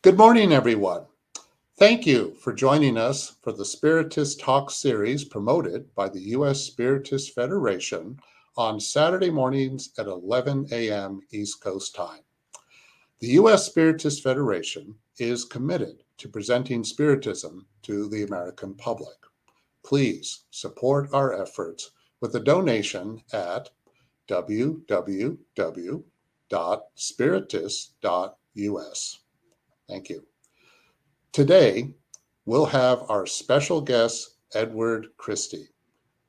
Good morning, everyone. Thank you for joining us for the Spiritist Talk series promoted by the U.S. Spiritist Federation on Saturday mornings at 11 a.m. East Coast time. The U.S. Spiritist Federation is committed to presenting Spiritism to the American public. Please support our efforts with a donation at www.spiritist.us. Thank you. Today, we'll have our special guest, Edward Christie,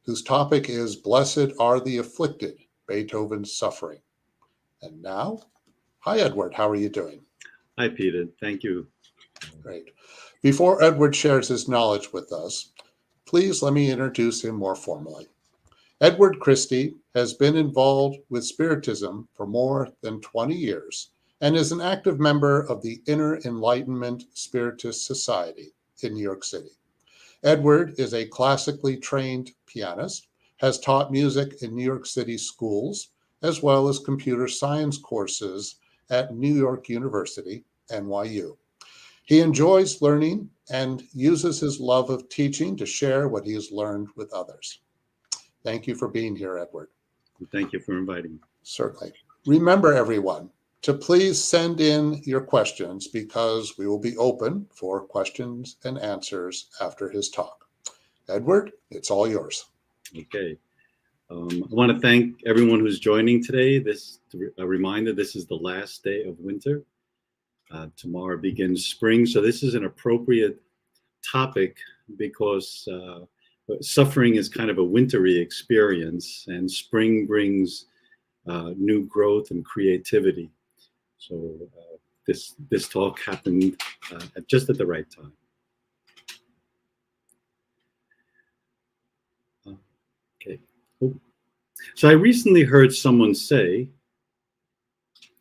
whose topic is Blessed Are the Afflicted, Beethoven's Suffering. And now, hi, Edward. How are you doing? Hi, Peter. Thank you. Great. Before Edward shares his knowledge with us, please let me introduce him more formally. Edward Christie has been involved with Spiritism for more than 20 years and is an active member of the Inner Enlightenment Spiritist Society in New York City. Edward is a classically trained pianist, has taught music in New York City schools, as well as computer science courses at New York University, NYU. He enjoys learning and uses his love of teaching to share what he has learned with others. Thank you for being here, Edward. Thank you for inviting me. Certainly. Remember, everyone, to please send in your questions because we will be open for questions and answers after his talk. Edward, it's all yours. Okay. I want to thank everyone who's joining today. A reminder, this is the last day of winter. Tomorrow begins spring. So this is an appropriate topic because suffering is kind of a wintry experience, and spring brings new growth and creativity. So this talk happened just at the right time. Okay. So I recently heard someone say,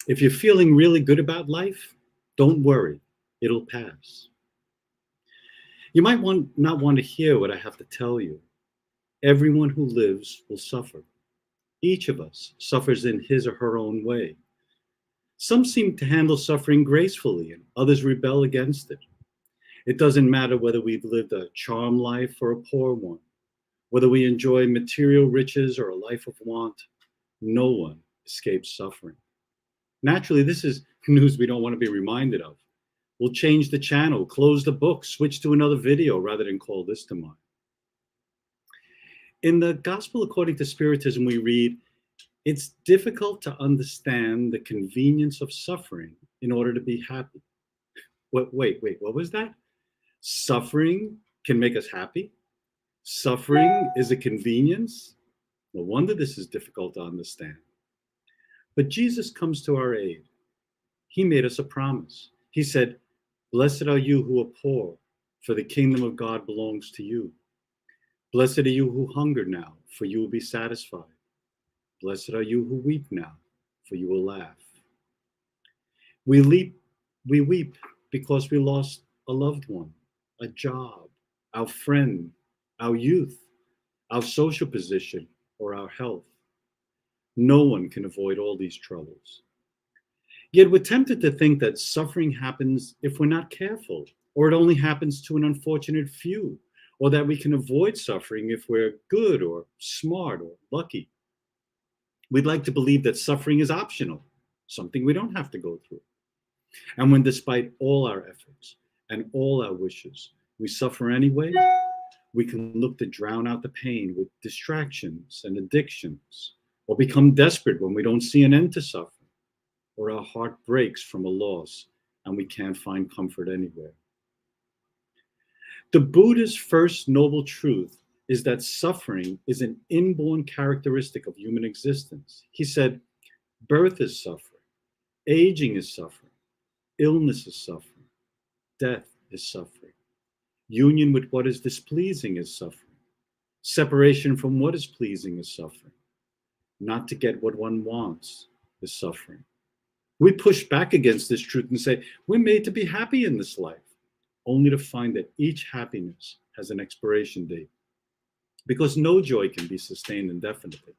if you're feeling really good about life, don't worry, it'll pass. You might not want to hear what I have to tell you. Everyone who lives will suffer. Each of us suffers in his or her own way. Some seem to handle suffering gracefully, and others rebel against it. It doesn't matter whether we've lived a charmed life or a poor one, whether we enjoy material riches or a life of want. No one escapes suffering. Naturally, this is news we don't want to be reminded of. We'll change the channel, close the book, switch to another video rather than call this to mind. In the Gospel according to Spiritism, we read, it's difficult to understand the convenience of suffering in order to be happy. Wait, what was that? Suffering can make us happy? Suffering is a convenience? No wonder this is difficult to understand. But Jesus comes to our aid. He made us a promise. He said, blessed are you who are poor, for the kingdom of God belongs to you. Blessed are you who hunger now, for you will be satisfied. Blessed are you who weep now, for you will laugh. We weep because we lost a loved one, a job, our friend, our youth, our social position, or our health. No one can avoid all these troubles. Yet we're tempted to think that suffering happens if we're not careful, or it only happens to an unfortunate few, or that we can avoid suffering if we're good or smart or lucky. We'd like to believe that suffering is optional, something we don't have to go through. And when despite all our efforts and all our wishes, we suffer anyway, we can look to drown out the pain with distractions and addictions, or become desperate when we don't see an end to suffering, or our heart breaks from a loss and we can't find comfort anywhere. The Buddha's first noble truth is that suffering is an inborn characteristic of human existence. He said, birth is suffering, aging is suffering, illness is suffering, death is suffering, union with what is displeasing is suffering, separation from what is pleasing is suffering, not to get what one wants is suffering. We push back against this truth and say, we're made to be happy in this life, only to find that each happiness has an expiration date, because no joy can be sustained indefinitely.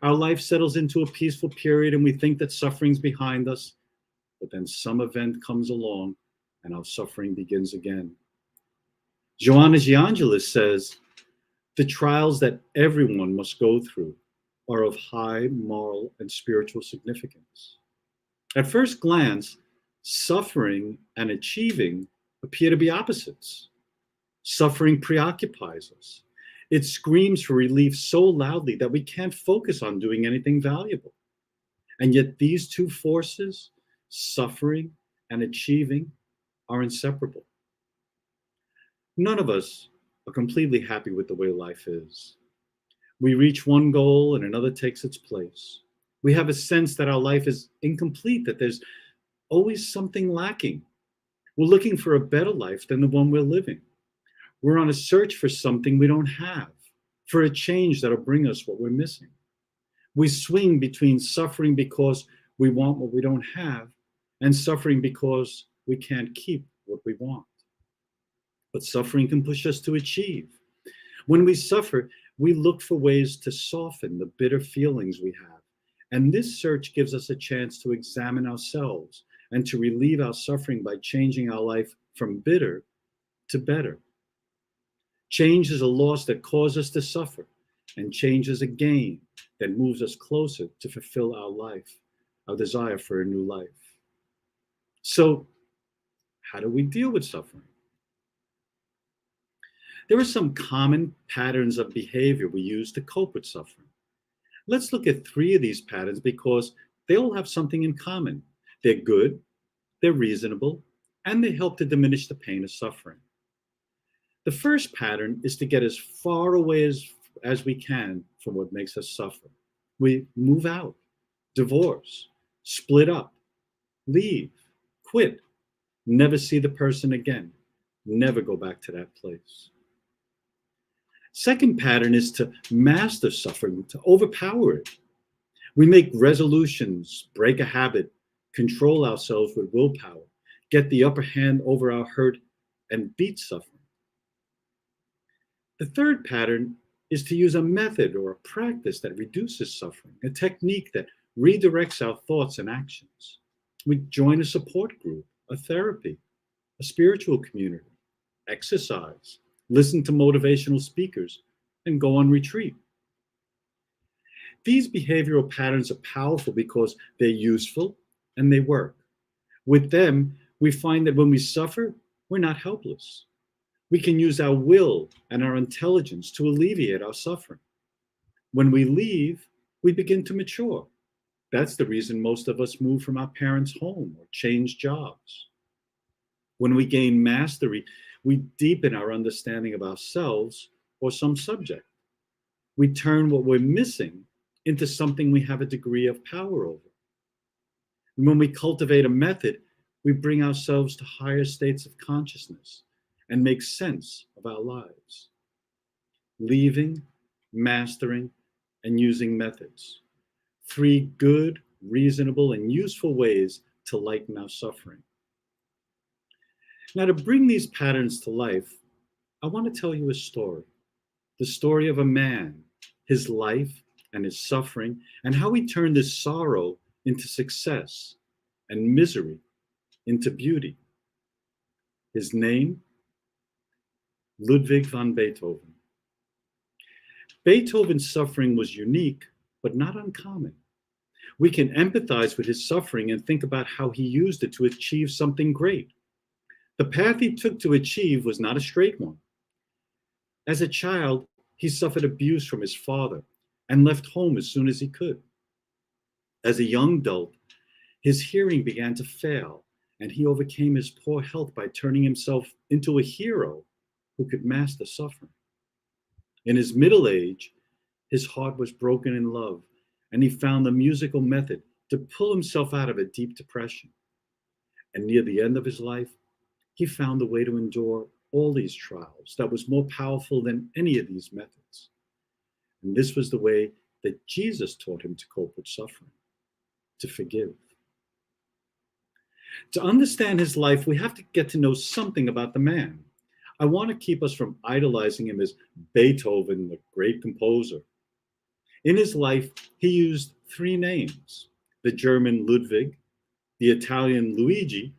Our life settles into a peaceful period and we think that suffering's behind us, but then some event comes along and our suffering begins again. Joanna de Angelis says, the trials that everyone must go through are of high moral and spiritual significance. At first glance, suffering and achieving appear to be opposites. Suffering preoccupies us. It screams for relief so loudly that we can't focus on doing anything valuable. And yet these two forces, suffering and achieving, are inseparable. None of us are completely happy with the way life is. We reach one goal and another takes its place. We have a sense that our life is incomplete, that there's always something lacking. We're looking for a better life than the one we're living. We're on a search for something we don't have, for a change that'll bring us what we're missing. We swing between suffering because we want what we don't have and suffering because we can't keep what we want. But suffering can push us to achieve. When we suffer, we look for ways to soften the bitter feelings we have. And this search gives us a chance to examine ourselves and to relieve our suffering by changing our life from bitter to better. Change is a loss that causes us to suffer, and change is a gain that moves us closer to fulfill our life, our desire for a new life. So, how do we deal with suffering? There are some common patterns of behavior we use to cope with suffering. Let's look at 3 of these patterns because they all have something in common. They're good, they're reasonable, and they help to diminish the pain of suffering. The first pattern is to get as far away as we can from what makes us suffer. We move out, divorce, split up, leave, quit, never see the person again, never go back to that place. Second pattern is to master suffering, to overpower it. We make resolutions, break a habit, control ourselves with willpower, get the upper hand over our hurt, and beat suffering. The third pattern is to use a method or a practice that reduces suffering, a technique that redirects our thoughts and actions. We join a support group, a therapy, a spiritual community, exercise, listen to motivational speakers, and go on retreat. These behavioral patterns are powerful because they're useful and they work. With them, we find that when we suffer, we're not helpless. We can use our will and our intelligence to alleviate our suffering. When we leave, we begin to mature. That's the reason most of us move from our parents' home or change jobs. When we gain mastery, we deepen our understanding of ourselves or some subject. We turn what we're missing into something we have a degree of power over. And when we cultivate a method, we bring ourselves to higher states of consciousness and make sense of our lives. Leaving, mastering, and using methods. 3 good, reasonable, and useful ways to lighten our suffering. Now, to bring these patterns to life, I want to tell you a story. The story of a man, his life and his suffering, and how he turned his sorrow into success and misery into beauty. His name, Ludwig van Beethoven. Beethoven's suffering was unique, but not uncommon. We can empathize with his suffering and think about how he used it to achieve something great. The path he took to achieve was not a straight one. As a child, he suffered abuse from his father and left home as soon as he could. As a young adult, his hearing began to fail, and he overcame his poor health by turning himself into a hero who could master suffering. In his middle age, his heart was broken in love, and he found the musical method to pull himself out of a deep depression. And near the end of his life, he found a way to endure all these trials that was more powerful than any of these methods. And this was the way that Jesus taught him to cope with suffering, to forgive. To understand his life, we have to get to know something about the man. I want to keep us from idolizing him as Beethoven, the great composer. In his life, he used 3 names, the German Ludwig, the Italian Luigi,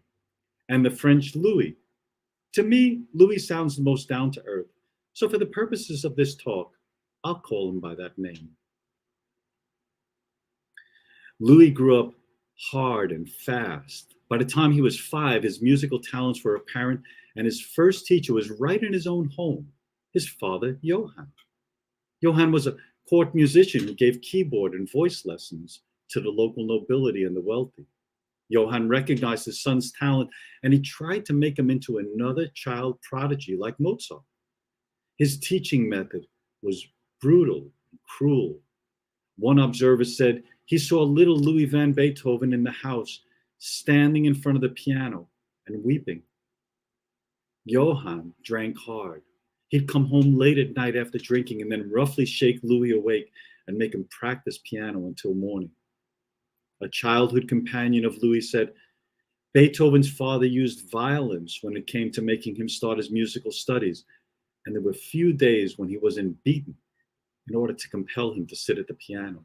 and the French Louis. To me, Louis sounds the most down to earth. So for the purposes of this talk, I'll call him by that name. Louis grew up hard and fast. By the time he was 5, his musical talents were apparent, and his first teacher was right in his own home, his father, Johann. Johann was a court musician who gave keyboard and voice lessons to the local nobility and the wealthy. Johann recognized his son's talent, and he tried to make him into another child prodigy like Mozart. His teaching method was brutal and cruel. One observer said he saw little Louis van Beethoven in the house, standing in front of the piano and weeping. Johann drank hard. He'd come home late at night after drinking and then roughly shake Louis awake and make him practice piano until morning. A childhood companion of Louis said, Beethoven's father used violence when it came to making him start his musical studies, and there were few days when he wasn't beaten in order to compel him to sit at the piano.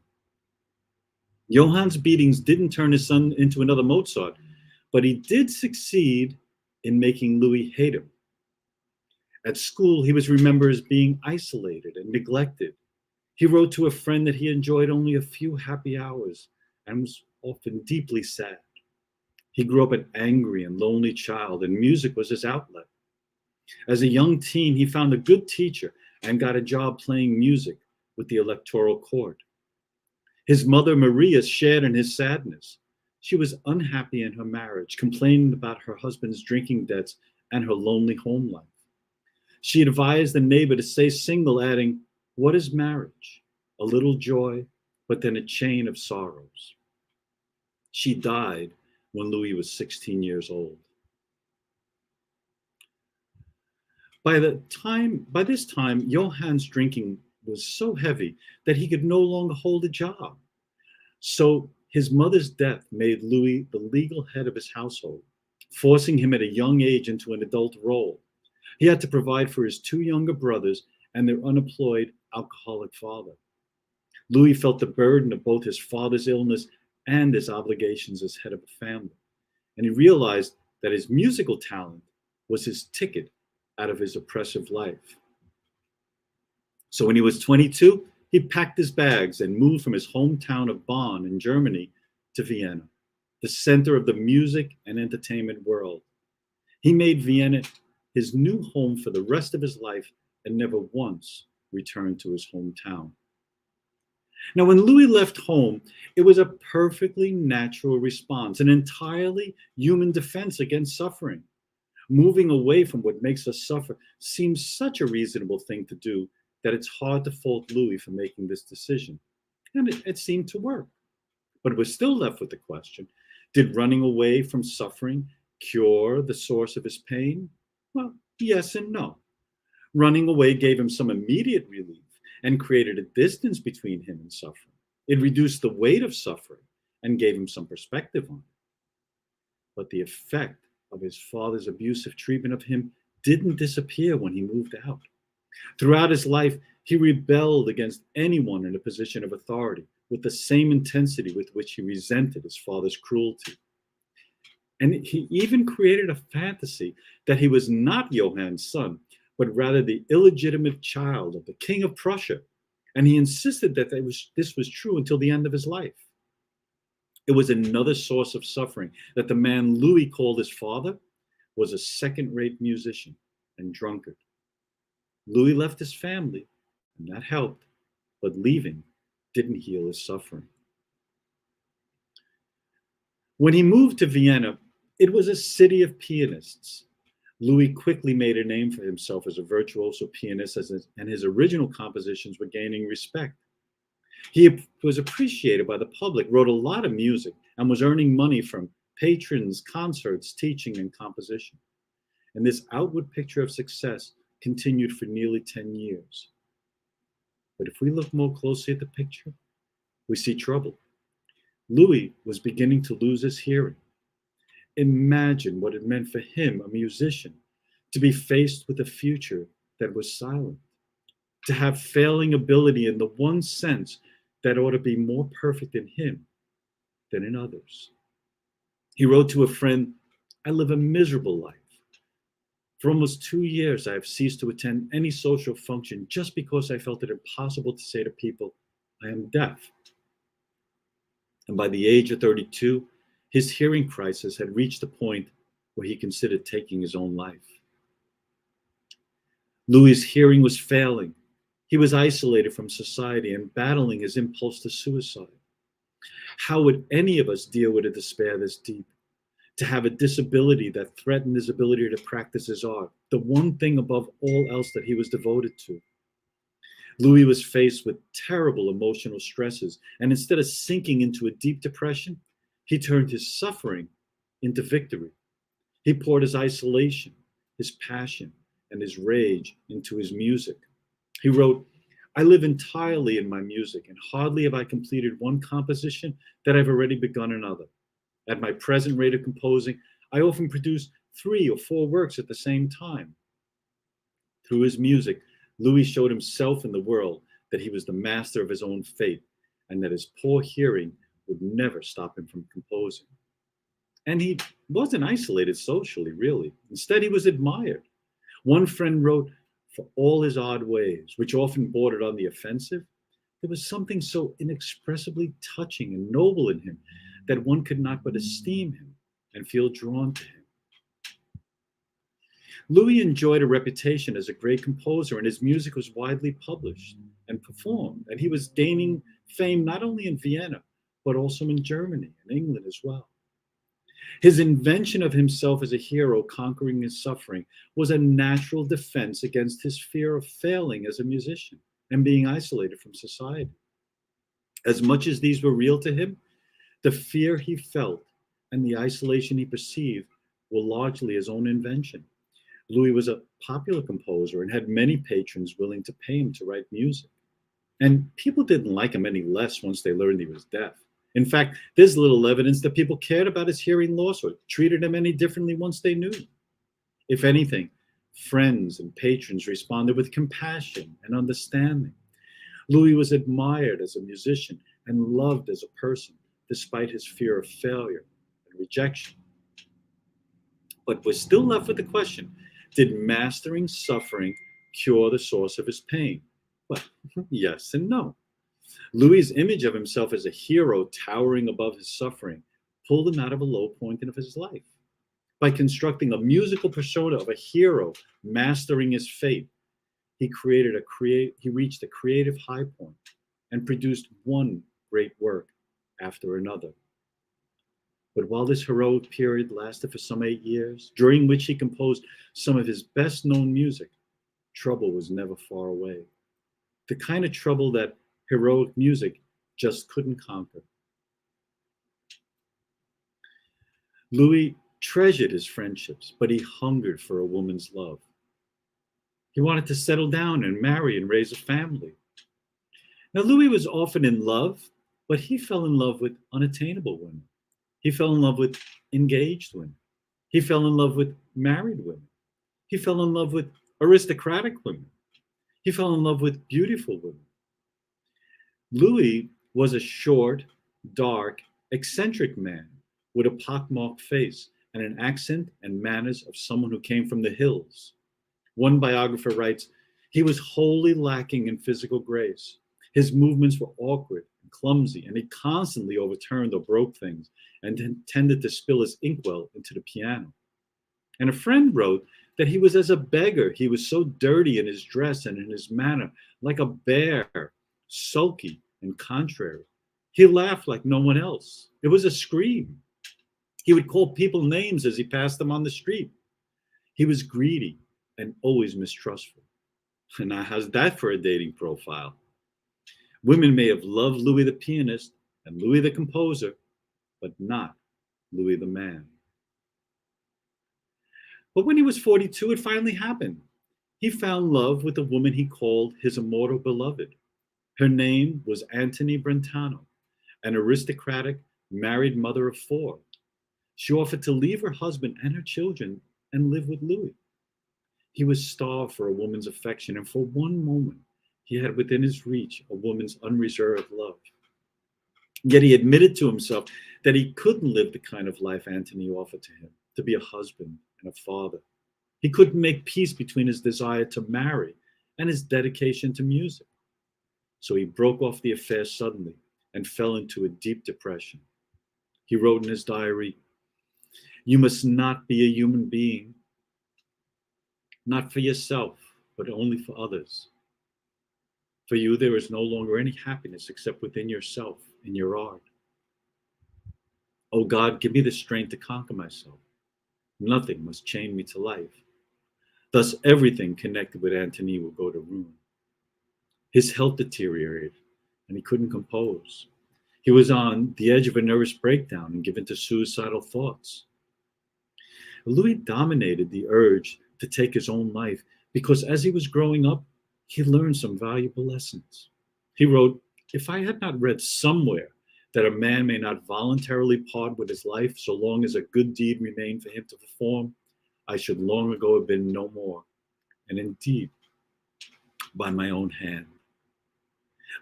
Johann's beatings didn't turn his son into another Mozart, but he did succeed in making Louis hate him. At school, he was remembered as being isolated and neglected. He wrote to a friend that he enjoyed only a few happy hours and was often deeply sad. He grew up an angry and lonely child, and music was his outlet. As a young teen, he found a good teacher and got a job playing music with the electoral court. His mother, Maria, shared in his sadness. She was unhappy in her marriage, complaining about her husband's drinking debts and her lonely home life. She advised the neighbor to stay single, adding, "What is marriage? A little joy, but then a chain of sorrows." She died when Louis was 16 years old. By this time, Johann's drinking was so heavy that he could no longer hold a job. So his mother's death made Louis the legal head of his household, forcing him at a young age into an adult role. He had to provide for his 2 younger brothers and their unemployed alcoholic father. Louis felt the burden of both his father's illness and his obligations as head of a family, and he realized that his musical talent was his ticket out of his oppressive life. So when he was 22, he packed his bags and moved from his hometown of Bonn in Germany to Vienna, the center of the music and entertainment world. He made Vienna his new home for the rest of his life and never once returned to his hometown. Now, when Louis left home, it was a perfectly natural response, an entirely human defense against suffering. Moving away from what makes us suffer seems such a reasonable thing to do that it's hard to fault Louis for making this decision. And it seemed to work. But we're still left with the question, did running away from suffering cure the source of his pain? Well, yes and no. Running away gave him some immediate relief and created a distance between him and suffering. It reduced the weight of suffering and gave him some perspective on it. But the effect of his father's abusive treatment of him didn't disappear when he moved out. Throughout his life, he rebelled against anyone in a position of authority with the same intensity with which he resented his father's cruelty. And he even created a fantasy that he was not Johann's son, but rather the illegitimate child of the King of Prussia. And he insisted that this was true until the end of his life. It was another source of suffering that the man Louis called his father was a second-rate musician and drunkard. Louis left his family, and that helped, but leaving didn't heal his suffering. When he moved to Vienna, it was a city of pianists. Louis quickly made a name for himself as a virtuoso pianist, and his original compositions were gaining respect. He was appreciated by the public, wrote a lot of music, and was earning money from patrons, concerts, teaching, and composition. And this outward picture of success continued for nearly 10 years. But if we look more closely at the picture, we see trouble. Louis was beginning to lose his hearing. Imagine what it meant for him, a musician, to be faced with a future that was silent, to have failing ability in the one sense that ought to be more perfect in him than in others. He wrote to a friend, I live a miserable life. For almost 2 years, I have ceased to attend any social function just because I felt it impossible to say to people, I am deaf. And by the age of 32, his hearing crisis had reached the point where he considered taking his own life. Louis's hearing was failing. He was isolated from society and battling his impulse to suicide. How would any of us deal with a despair this deep? To have a disability that threatened his ability to practice his art, the one thing above all else that he was devoted to. Louis was faced with terrible emotional stresses, and instead of sinking into a deep depression, he turned his suffering into victory. He poured his isolation, his passion, and his rage into his music. He wrote, I live entirely in my music, and hardly have I completed one composition that I've already begun another. At my present rate of composing, I often produce 3 or 4 works at the same time. Through his music, Louis showed himself and the world that he was the master of his own fate, and that his poor hearing would never stop him from composing. And he wasn't isolated socially, really. Instead, he was admired. One friend wrote, for all his odd ways, which often bordered on the offensive, there was something so inexpressibly touching and noble in him that one could not but esteem him and feel drawn to him. Louis enjoyed a reputation as a great composer, and his music was widely published and performed, and he was gaining fame not only in Vienna, but also in Germany and England as well. His invention of himself as a hero conquering his suffering was a natural defense against his fear of failing as a musician and being isolated from society. As much as these were real to him, the fear he felt and the isolation he perceived were largely his own invention. Louis was a popular composer and had many patrons willing to pay him to write music. And people didn't like him any less once they learned he was deaf. In fact, there's little evidence that people cared about his hearing loss or treated him any differently once they knew. If anything, friends and patrons responded with compassion and understanding. Louis was admired as a musician and loved as a person, despite his fear of failure and rejection. But we're still left with the question, did mastering suffering cure the source of his pain? Well, yes and no. Louis's image of himself as a hero towering above his suffering pulled him out of a low point of his life. By constructing a musical persona of a hero mastering his fate, he reached a creative high point and produced one great work after another. But while this heroic period lasted for some 8 years, during which he composed some of his best known music, trouble was never far away. The kind of trouble that heroic music just couldn't conquer. Louis treasured his friendships, but he hungered for a woman's love. He wanted to settle down and marry and raise a family. Now, Louis was often in love, but he fell in love with unattainable women. He fell in love with engaged women. He fell in love with married women. He fell in love with aristocratic women. He fell in love with beautiful women. Louis was a short, dark, eccentric man with a pockmarked face and an accent and manners of someone who came from the hills. One biographer writes, he was wholly lacking in physical grace. His movements were awkward and clumsy, and he constantly overturned or broke things and tended to spill his inkwell into the piano. And a friend wrote that he was as a beggar. He was so dirty in his dress and in his manner, like a bear, sulky and contrary. He laughed like no one else. It was a scream. He would call people names as he passed them on the street. He was greedy and always mistrustful. And now, how's that for a dating profile? Women may have loved Louis the pianist and Louis the composer, but not Louis the man. But when he was 42, it finally happened. He found love with a woman he called his Immortal Beloved. Her name was Anthony Brentano, an aristocratic married mother of 4. She offered to leave her husband and her children and live with Louis. He was starved for a woman's affection, and for one moment, he had within his reach a woman's unreserved love. Yet he admitted to himself that he couldn't live the kind of life Anthony offered to him. to be a husband and a father. He couldn't make peace between his desire to marry and his dedication to music. So he broke off the affair suddenly and fell into a deep depression. He wrote in his diary, "You must not be a human being, not for yourself, but only for others. For you, there is no longer any happiness except within yourself, in your art. Oh God, give me the strength to conquer myself. Nothing must chain me to life." Thus, everything connected with Antony will go to ruin. His health deteriorated, and he couldn't compose. He was on the edge of a nervous breakdown and given to suicidal thoughts. Louis dominated the urge to take his own life because as he was growing up, he learned some valuable lessons. He wrote, "If I had not read somewhere that a man may not voluntarily part with his life so long as a good deed remained for him to perform, I should long ago have been no more, and indeed, by my own hand."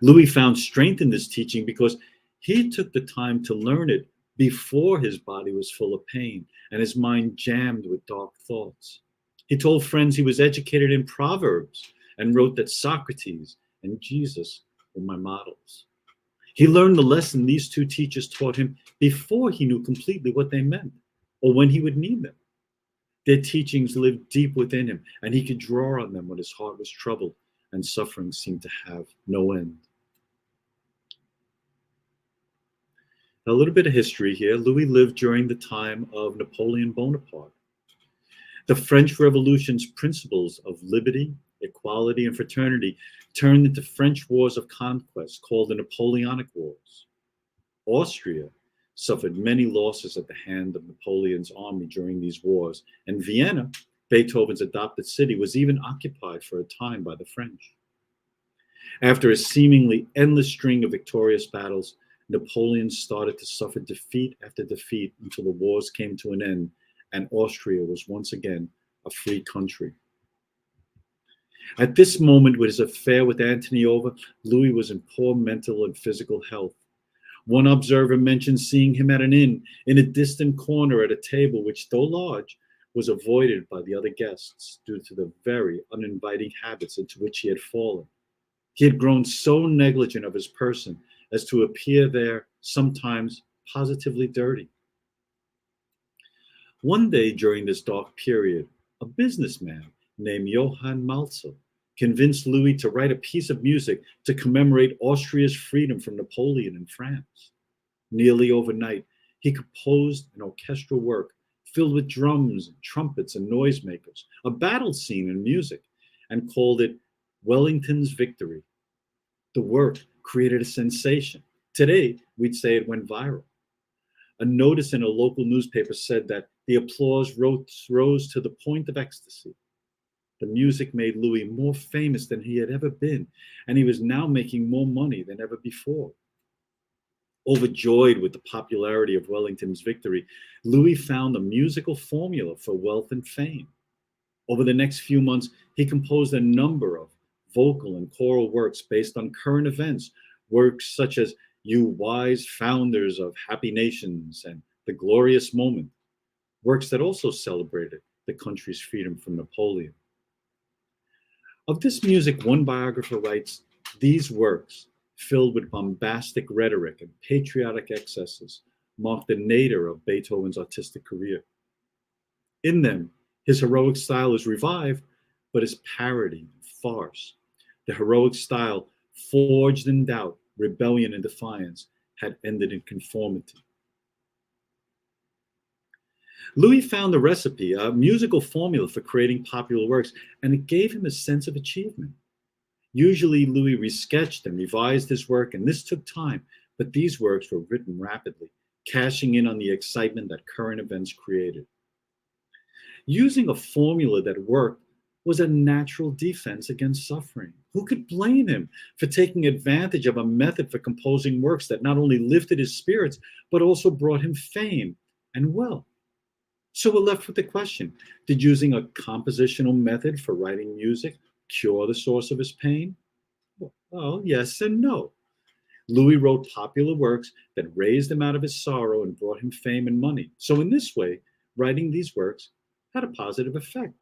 Louis found strength in this teaching because he took the time to learn it before his body was full of pain and his mind jammed with dark thoughts. He told friends he was educated in Proverbs and wrote that Socrates and Jesus were my models. He learned the lesson these two teachers taught him before he knew completely what they meant or when he would need them. Their teachings lived deep within him, and he could draw on them when his heart was troubled and suffering seemed to have no end. A little bit of history here. Louis lived during the time of Napoleon Bonaparte. The French Revolution's principles of liberty, equality, and fraternity turned into French wars of conquest called the Napoleonic Wars. Austria suffered many losses at the hand of Napoleon's army during these wars, and Vienna, Beethoven's adopted city, was even occupied for a time by the French. After a seemingly endless string of victorious battles, Napoleon started to suffer defeat after defeat until the wars came to an end and Austria was once again a free country. At this moment, with his affair with Antony over, Louis was in poor mental and physical health. One observer mentioned seeing him at an inn in a distant corner at a table which, though large, was avoided by the other guests due to the very uninviting habits into which he had fallen. He had grown so negligent of his person as to appear there sometimes positively dirty. One day during this dark period, a businessman named Johann Malzer convinced Louis to write a piece of music to commemorate Austria's freedom from Napoleon in France. Nearly overnight, he composed an orchestral work filled with drums, and trumpets, and noisemakers, a battle scene in music, and called it Wellingtons Victory. The work created a sensation. Today, we'd say it went viral. A notice in a local newspaper said that the applause rose to the point of ecstasy. The music made Louis more famous than he had ever been, and he was now making more money than ever before. Overjoyed with the popularity of Wellington's Victory, Louis found a musical formula for wealth and fame. Over the next few months, he composed a number of vocal and choral works based on current events, works such as "You Wise Founders of Happy Nations" and "The Glorious Moment," works that also celebrated the country's freedom from Napoleon. Of this music, one biographer writes, "These works, filled with bombastic rhetoric and patriotic excesses, marked the nadir of Beethoven's artistic career. In them, his heroic style is revived, but his parody, farce, the heroic style forged in doubt, rebellion, and defiance, had ended in conformity." Louis found a recipe, a musical formula for creating popular works, and it gave him a sense of achievement. Usually, Louis resketched and revised his work, and this took time, but these works were written rapidly, cashing in on the excitement that current events created. Using a formula that worked was a natural defense against suffering. Who could blame him for taking advantage of a method for composing works that not only lifted his spirits, but also brought him fame and wealth? So we're left with the question, did using a compositional method for writing music cure the source of his pain? Well, yes and no. Louis wrote popular works that raised him out of his sorrow and brought him fame and money. So in this way, writing these works had a positive effect.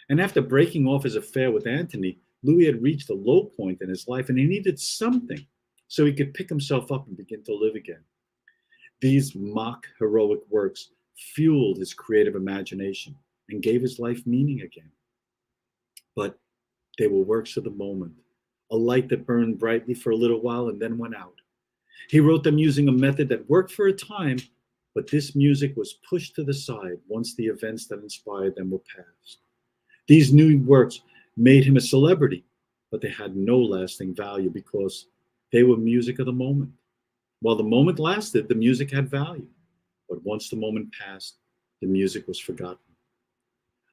And after breaking off his affair with Antony, Louis had reached a low point in his life and he needed something so he could pick himself up and begin to live again. These mock heroic works fueled his creative imagination and gave his life meaning again. But they were works of the moment, a light that burned brightly for a little while and then went out. He wrote them using a method that worked for a time, but this music was pushed to the side once the events that inspired them were past. These new works made him a celebrity, but they had no lasting value because they were music of the moment. While the moment lasted, the music had value. But once the moment passed, the music was forgotten.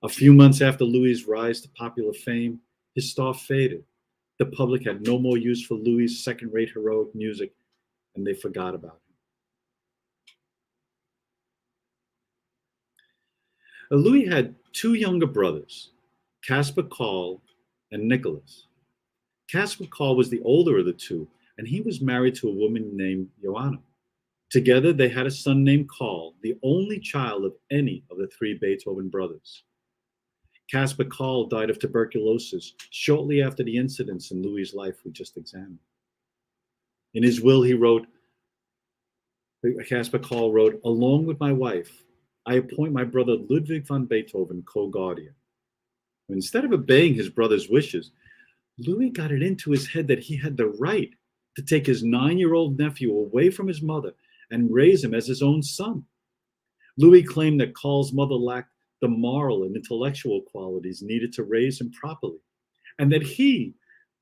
A few months after Louis' rise to popular fame, his star faded. The public had no more use for Louis' second-rate heroic music, and they forgot about him. Louis had two younger brothers, Caspar Karl and Nicholas. Caspar Karl was the older of the two, and he was married to a woman named Johanna. Together, they had a son named Karl, the only child of any of the three Beethoven brothers. Caspar Karl died of tuberculosis shortly after the incidents in Louis' life we just examined. In his will, Caspar Karl wrote, "Along with my wife, I appoint my brother Ludwig van Beethoven co-guardian." Instead of obeying his brother's wishes, Louis got it into his head that he had the right to take his 9-year-old nephew away from his mother and raise him as his own son. Louis claimed that Karl's mother lacked the moral and intellectual qualities needed to raise him properly, and that he,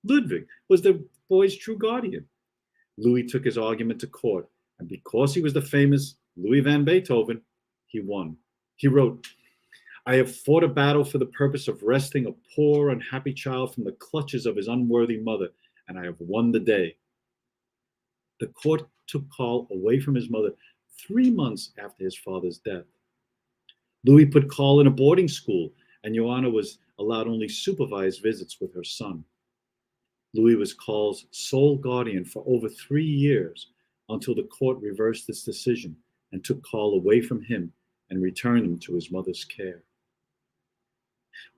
Ludwig, was the boy's true guardian. Louis took his argument to court, and because he was the famous Louis van Beethoven, he won. He wrote, "I have fought a battle for the purpose of wresting a poor, unhappy child from the clutches of his unworthy mother, and I have won the day." The court took Karl away from his mother 3 months after his father's death. Louis put Karl in a boarding school, and Johanna was allowed only supervised visits with her son. Louis was Karl's sole guardian for over 3 years until the court reversed its decision and took Karl away from him and returned him to his mother's care.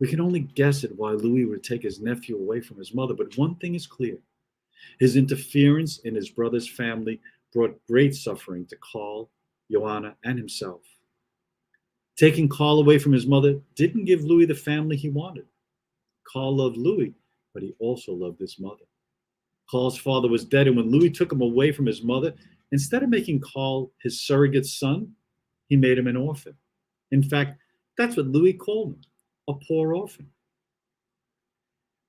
We can only guess at why Louis would take his nephew away from his mother, but one thing is clear. His interference in his brother's family brought great suffering to Karl, Johanna, and himself. Taking Karl away from his mother didn't give Louis the family he wanted. Karl loved Louis, but he also loved his mother. Karl's father was dead, and when Louis took him away from his mother, instead of making Karl his surrogate son, he made him an orphan. In fact, that's what Louis called him, a poor orphan.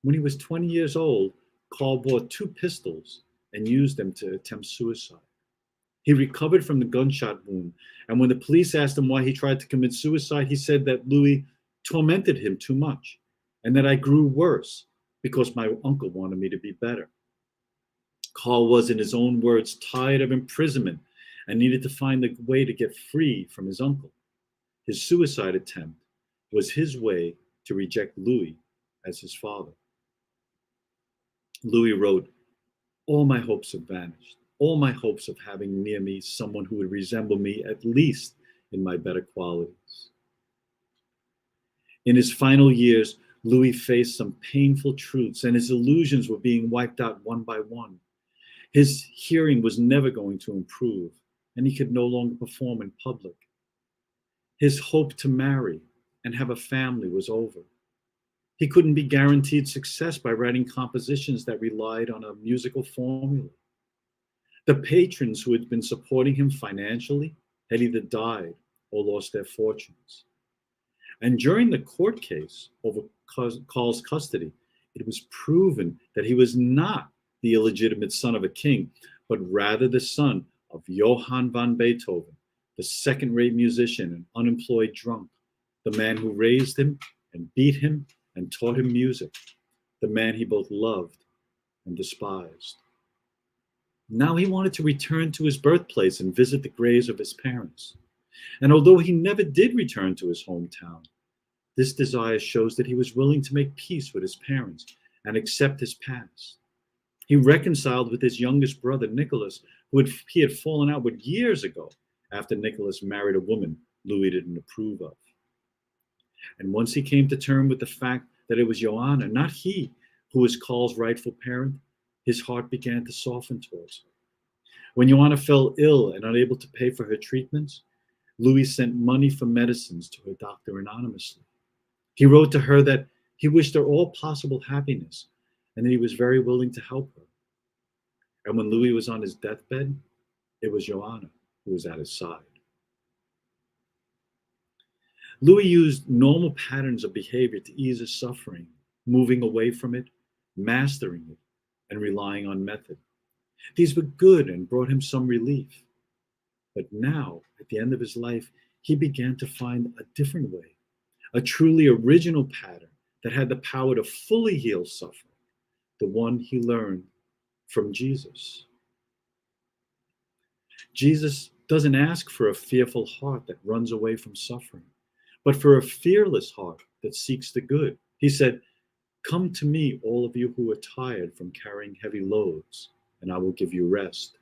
When he was 20 years old, Karl bought 2 pistols and used them to attempt suicide. He recovered from the gunshot wound, and when the police asked him why he tried to commit suicide, he said that Louis tormented him too much, and that I grew worse because my uncle wanted me to be better. Karl was, in his own words, tired of imprisonment and needed to find a way to get free from his uncle. His suicide attempt was his way to reject Louis as his father. Louis wrote, "All my hopes have vanished. All my hopes of having near me someone who would resemble me, at least in my better qualities." In his final years, Louis faced some painful truths, and his illusions were being wiped out one by one. His hearing was never going to improve, and he could no longer perform in public. His hope to marry and have a family was over. He couldn't be guaranteed success by writing compositions that relied on a musical formula. The patrons who had been supporting him financially had either died or lost their fortunes. And during the court case over Karl's custody, it was proven that he was not the illegitimate son of a king, but rather the son of Johann van Beethoven, the second-rate musician and unemployed drunk, the man who raised him and beat him and taught him music, the man he both loved and despised. Now he wanted to return to his birthplace and visit the graves of his parents. And although he never did return to his hometown, this desire shows that he was willing to make peace with his parents and accept his past. He reconciled with his youngest brother, Nicholas, who he had fallen out with years ago after Nicholas married a woman Louis didn't approve of. And once he came to terms with the fact that it was Joanna, not he, who was Carl's rightful parent, his heart began to soften towards her. When Joanna fell ill and unable to pay for her treatments, Louis sent money for medicines to her doctor anonymously. He wrote to her that he wished her all possible happiness and that he was very willing to help her. And when Louis was on his deathbed, it was Joanna who was at his side. Louis used normal patterns of behavior to ease his suffering, moving away from it, mastering it, and relying on method. These were good and brought him some relief. But now, at the end of his life, he began to find a different way, a truly original pattern that had the power to fully heal suffering, the one he learned from Jesus. Jesus doesn't ask for a fearful heart that runs away from suffering, but for a fearless heart that seeks the good. He said, "Come to me, all of you who are tired from carrying heavy loads, and I will give you rest."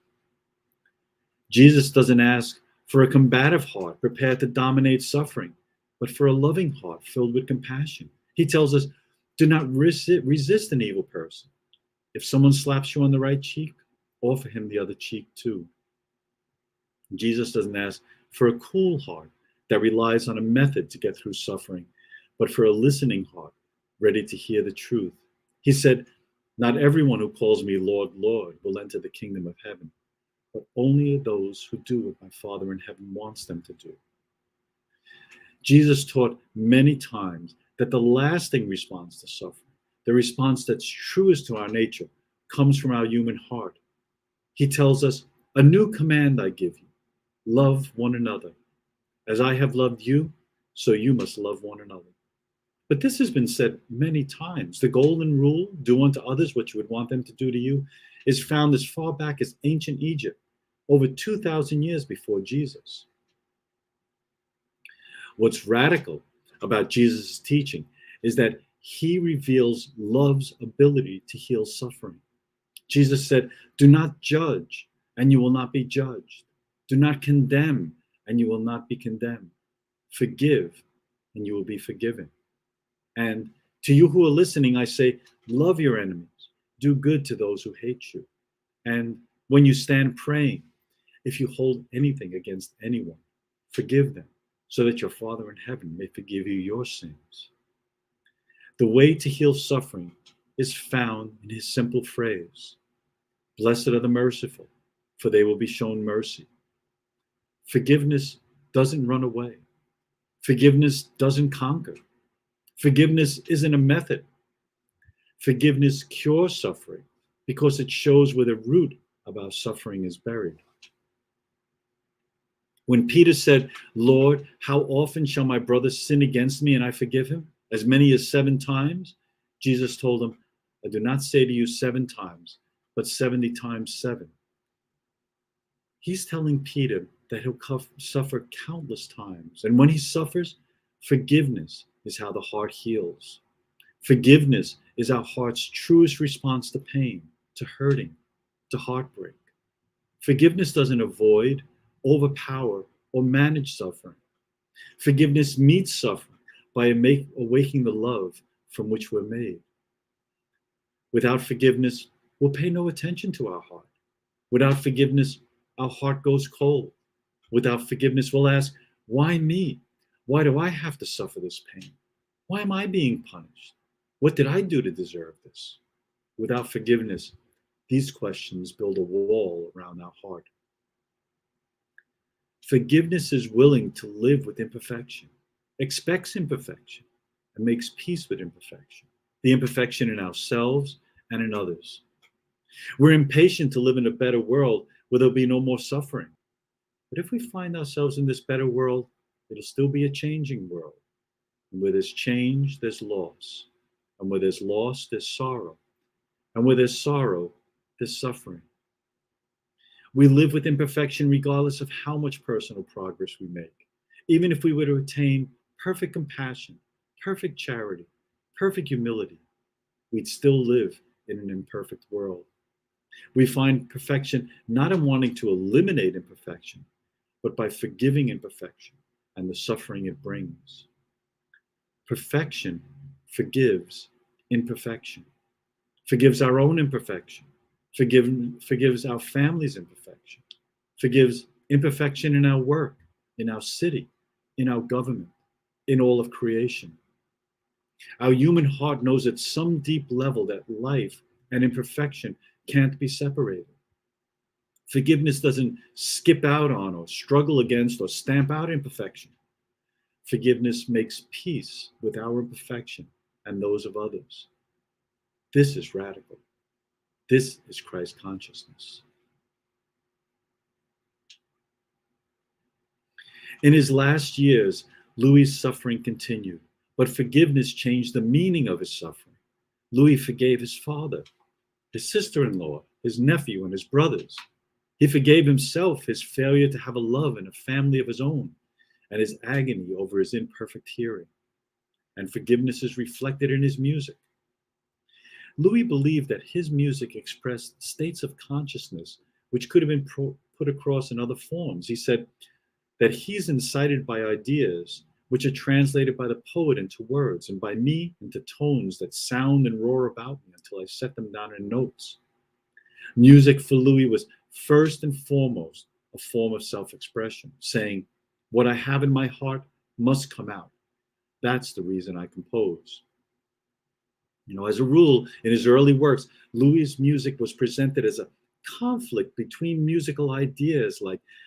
Jesus doesn't ask for a combative heart prepared to dominate suffering, but for a loving heart filled with compassion. He tells us, do not resist an evil person. If someone slaps you on the right cheek, offer him the other cheek too. Jesus doesn't ask for a cool heart that relies on a method to get through suffering, but for a listening heart ready to hear the truth. He said, not everyone who calls me Lord, Lord will enter the kingdom of heaven, but only those who do what my Father in heaven wants them to do. Jesus taught many times that the lasting response to suffering, the response that's truest to our nature, comes from our human heart. He tells us, a new command I give you, love one another. As I have loved you, so you must love one another. But this has been said many times. The golden rule, do unto others what you would want them to do to you, is found as far back as ancient Egypt, over 2,000 years before Jesus. What's radical about Jesus' teaching is that he reveals love's ability to heal suffering. Jesus said, do not judge, and you will not be judged. Do not condemn, and you will not be condemned. Forgive, and you will be forgiven. And to you who are listening, I say, love your enemies. Do good to those who hate you. And when you stand praying, if you hold anything against anyone, forgive them, so that your Father in heaven may forgive you your sins. The way to heal suffering is found in his simple phrase, blessed are the merciful, for they will be shown mercy. Forgiveness doesn't run away. Forgiveness doesn't conquer. Forgiveness isn't a method. Forgiveness cures suffering because it shows where the root of our suffering is buried. When Peter said, Lord, how often shall my brother sin against me and I forgive him? As many as 7 times? Jesus told him, I do not say to you 7 times, but 70 times 7. He's telling Peter that he'll suffer countless times. And when he suffers, forgiveness is how the heart heals. Forgiveness is our heart's truest response to pain, to hurting, to heartbreak. Forgiveness doesn't avoid, overpower, or manage suffering. Forgiveness meets suffering by awakening the love from which we're made. Without forgiveness, we'll pay no attention to our heart. Without forgiveness, our heart goes cold. Without forgiveness, we'll ask, why me? Why do I have to suffer this pain? Why am I being punished? What did I do to deserve this? Without forgiveness, these questions build a wall around our heart. Forgiveness is willing to live with imperfection, expects imperfection, and makes peace with imperfection, the imperfection in ourselves and in others. We're impatient to live in a better world where there'll be no more suffering. But if we find ourselves in this better world, it'll still be a changing world. And where there's change, there's loss. And where there's loss, there's sorrow. And where there's sorrow, there's suffering. We live with imperfection regardless of how much personal progress we make. Even if we were to attain perfect compassion, perfect charity, perfect humility, we'd still live in an imperfect world. We find perfection not in wanting to eliminate imperfection, but by forgiving imperfection, and the suffering it brings. Perfection forgives imperfection, forgives our own imperfection, forgives our family's imperfection, forgives imperfection in our work, in our city, in our government, in all of creation. Our human heart knows at some deep level that life and imperfection can't be separated. Forgiveness doesn't skip out on or struggle against or stamp out imperfection. Forgiveness makes peace with our imperfection and those of others. This is radical. This is Christ consciousness. In his last years, Louis' suffering continued, but forgiveness changed the meaning of his suffering. Louis forgave his father, his sister-in-law, his nephew, and his brothers. He forgave himself his failure to have a love and a family of his own, and his agony over his imperfect hearing. And forgiveness is reflected in his music. Louis believed that his music expressed states of consciousness which could have been put across in other forms. He said that he's incited by ideas which are translated by the poet into words, and by me into tones that sound and roar about me until I set them down in notes. Music for Louis was first and foremost a form of self-expression, saying, what I have in my heart must come out. That's the reason I compose. As a rule, in his early works, Louis' music was presented as a conflict between musical ideas,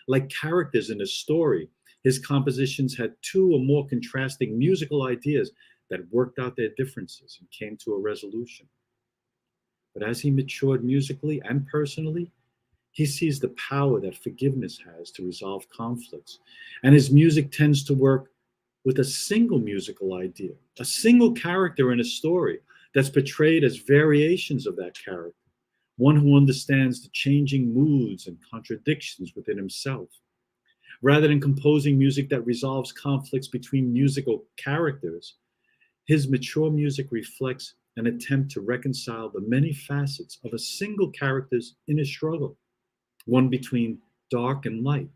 like characters in a story. His compositions had two or more contrasting musical ideas that worked out their differences and came to a resolution. But as he matured musically and personally, he sees the power that forgiveness has to resolve conflicts. And his music tends to work with a single musical idea, a single character in a story that's portrayed as variations of that character, one who understands the changing moods and contradictions within himself. Rather than composing music that resolves conflicts between musical characters, his mature music reflects an attempt to reconcile the many facets of a single character's inner struggle, one between dark and light,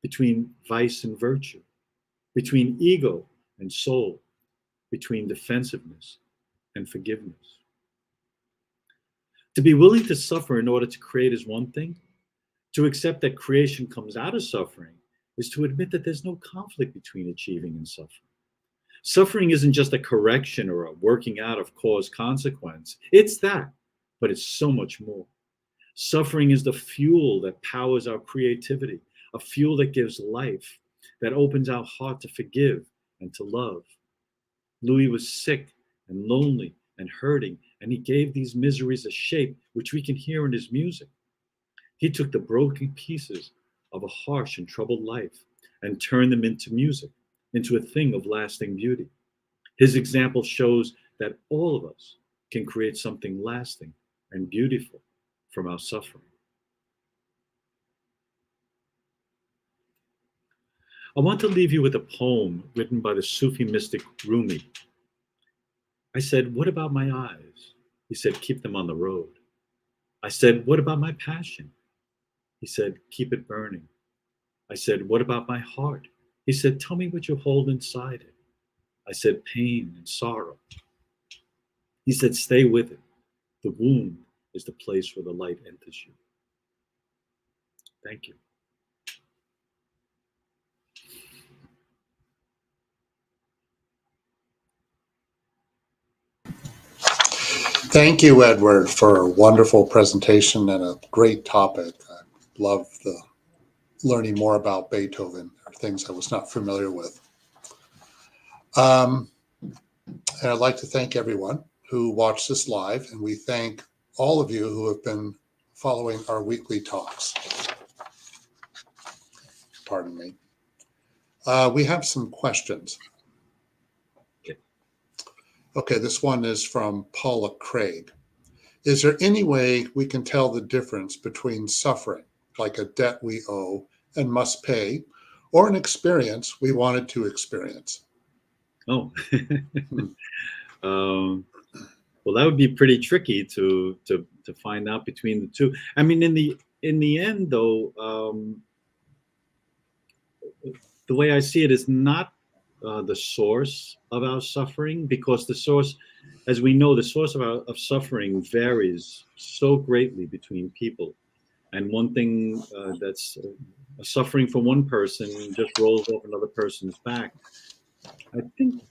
between vice and virtue, between ego and soul, between defensiveness and forgiveness. To be willing to suffer in order to create is one thing. To accept that creation comes out of suffering is to admit that there's no conflict between achieving and suffering. Suffering isn't just a correction or a working out of cause-consequence. It's that, but it's so much more. Suffering is the fuel that powers our creativity, a fuel that gives life, that opens our heart to forgive and to love. Louis was sick and lonely and hurting, and he gave these miseries a shape which we can hear in his music. He took the broken pieces of a harsh and troubled life and turned them into music, into a thing of lasting beauty. His example shows that all of us can create something lasting and beautiful from our suffering. I want to leave you with a poem written by the Sufi mystic Rumi. I said, what about my eyes? He said, keep them on the road. I said, what about my passion? He said, keep it burning. I said, what about my heart? He said, tell me what you hold inside it. I said, pain and sorrow. He said, stay with it. The wound is the place where the light enters you. Thank you. Thank you, Edward, for a wonderful presentation and a great topic. I love the learning more about Beethoven, or things I was not familiar with. And I'd like to thank everyone who watched this live, and we thank all of you who have been following our weekly talks. Pardon me. We have some questions. Okay, this one is from Paula Craig. Is there any way we can tell the difference between suffering, like a debt we owe and must pay, or an experience we wanted to experience? Oh, well, that would be pretty tricky to find out between the two. I mean, in the end, though, the way I see it is not the source of our suffering, because the source, as we know, the source of suffering varies so greatly between people. And one thing that's a suffering for one person just rolls off another person's back. I think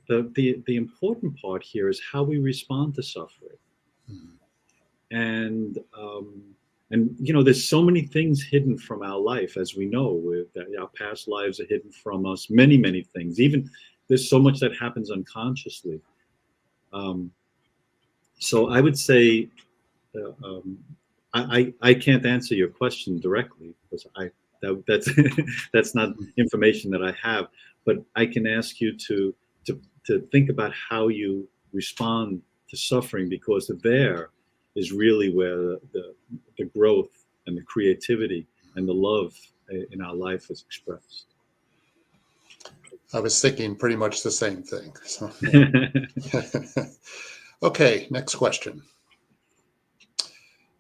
the important part here is how we respond to suffering. And there's so many things hidden from our life, as we know, that our past lives are hidden from us. Many things. Even there's so much that happens unconsciously. So I would say, I can't answer your question directly, because that's that's not information that I have. But I can ask you to think about how you respond to suffering, because there is really where the growth and the creativity and the love in our life is expressed. I was thinking pretty much the same thing. So. Okay, next question.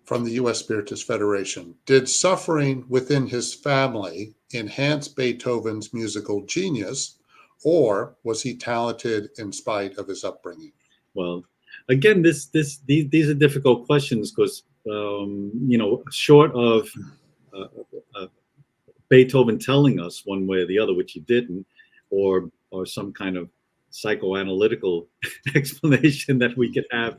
From the U.S. Spiritist Federation. Did suffering within his family enhance Beethoven's musical genius, or was he talented in spite of his upbringing? Well, again, these are difficult questions, because short of Beethoven telling us one way or the other, which he didn't, or some kind of psychoanalytical explanation that we could have,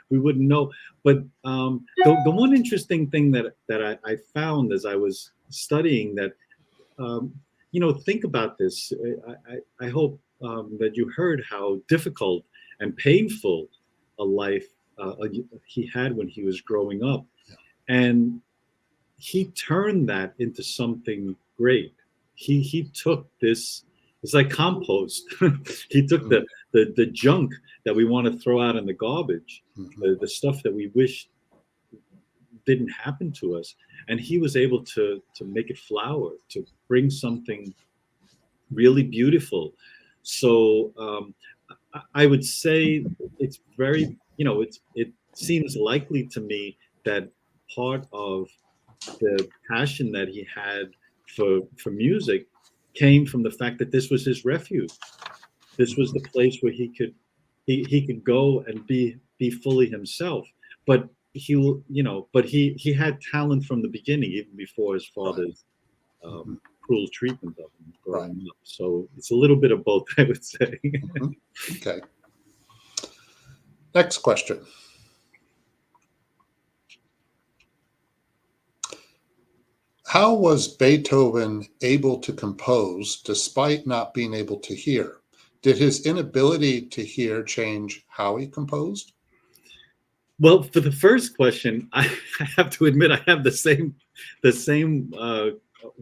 we wouldn't know. But the one interesting thing that I found as I was studying that, think about this. I hope that you heard how difficult and painful a life he had when he was growing up. And he turned that into something great. He took this, it's like compost. He took the junk that we want to throw out in the garbage, the stuff that we wish didn't happen to us, and he was able to make it flower, to bring something really beautiful. So I would say it's very, it seems likely to me that part of the passion that he had for music came from the fact that this was his refuge. This was the place where he could go and be fully himself. But he had talent from the beginning, even before his father's cruel treatment of him growing up. So it's a little bit of both, I would say. Okay. Next question. How was Beethoven able to compose despite not being able to hear? Did his inability to hear change how he composed? Well, for the first question, I have to admit I have the same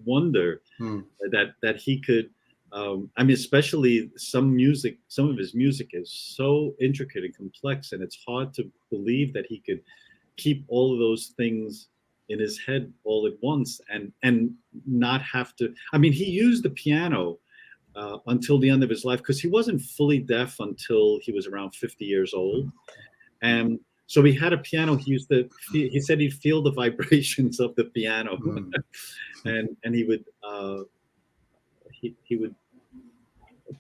wonder that he could. Especially some of his music is so intricate and complex, and it's hard to believe that he could keep all of those things in his head all at once and not have to. He used the piano until the end of his life, because he wasn't fully deaf until he was around 50 years old, and so he had a piano. He said he'd feel the vibrations of the piano, and he would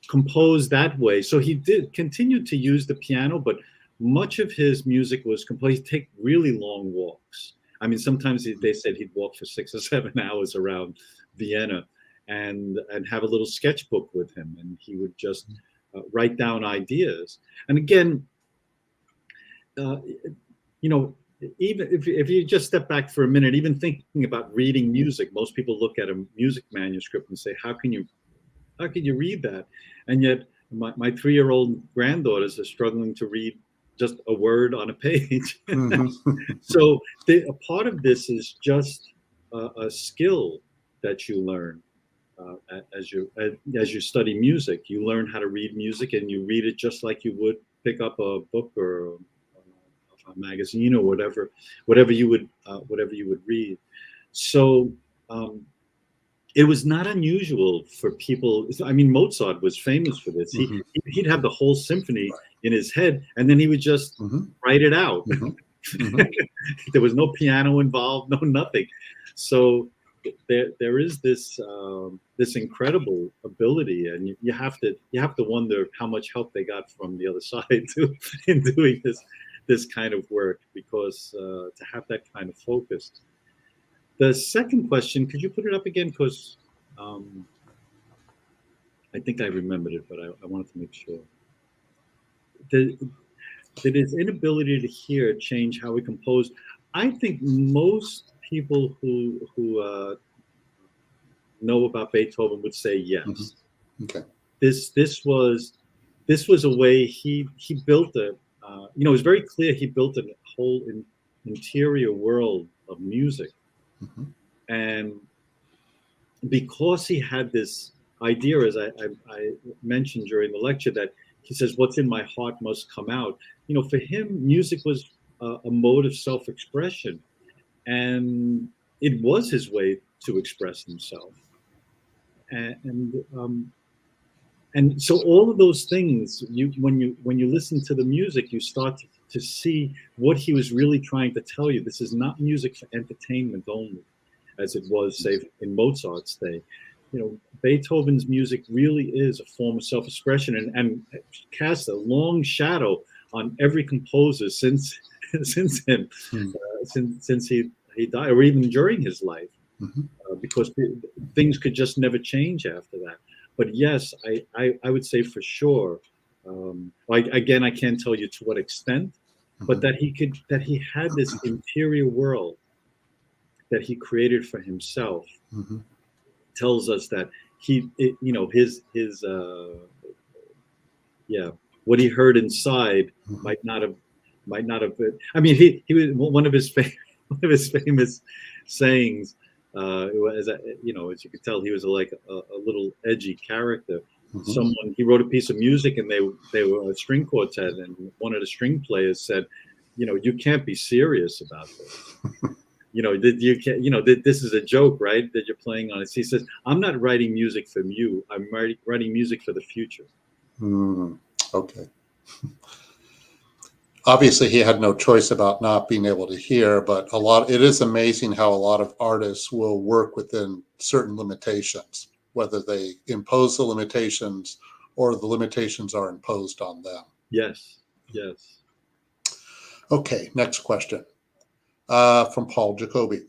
compose that way. So he did continue to use the piano, but much of his music was composed. He'd take really long walks. Sometimes they said he'd walk for 6 or 7 hours around Vienna and have a little sketchbook with him, and he would just write down ideas. And again, even if you just step back for a minute, even thinking about reading music, most people look at a music manuscript and say, how can you read that? And yet my 3-year-old granddaughters are struggling to read just a word on a page. So a part of this is just a skill that you learn as you study music. You learn how to read music, and you read it just like you would pick up a book or a magazine or whatever you would read. So it was not unusual for people. Mozart was famous for this. He'd have the whole symphony in his head, and then he would just write it out. There was no piano involved, no nothing. So there is this incredible ability, and you have to wonder how much help they got from the other side too in doing this kind of work, because to have that kind of focus. The second question, could you put it up again? Because I think I remembered it, but I wanted to make sure. Did his inability to hear change how we compose? I think most people who know about Beethoven would say yes. Mm-hmm. Okay. This was a way he built a. It was very clear he built a whole interior world of music, Mm-hmm. and because he had this idea, as I mentioned during the lecture, that he says, "What's in my heart must come out." For him, music was a mode of self-expression, and it was his way to express himself. And so all of those things, when you listen to the music, you start to see what he was really trying to tell you. This is not music for entertainment only, as it was, say, in Mozart's day. Beethoven's music really is a form of self-expression, and cast a long shadow on every composer since him, since he died, or even during his life, because things could just never change after that. But yes, I would say for sure. Again, I can't tell you to what extent, but that he had this interior world that he created for himself. Tells us that what he heard inside might not have been. I mean, he was one of his famous sayings. As you could tell, he was like a little edgy character. He wrote a piece of music, and they were a string quartet, and one of the string players said, "You can't be serious about this. You can't. This is a joke, right? That you're playing on it." He says, "I'm not writing music for you. I'm writing music for the future." Okay. Obviously, he had no choice about not being able to hear, but it is amazing how a lot of artists will work within certain limitations, whether they impose the limitations or the limitations are imposed on them. Yes. Okay, next question. From Paul Jacoby.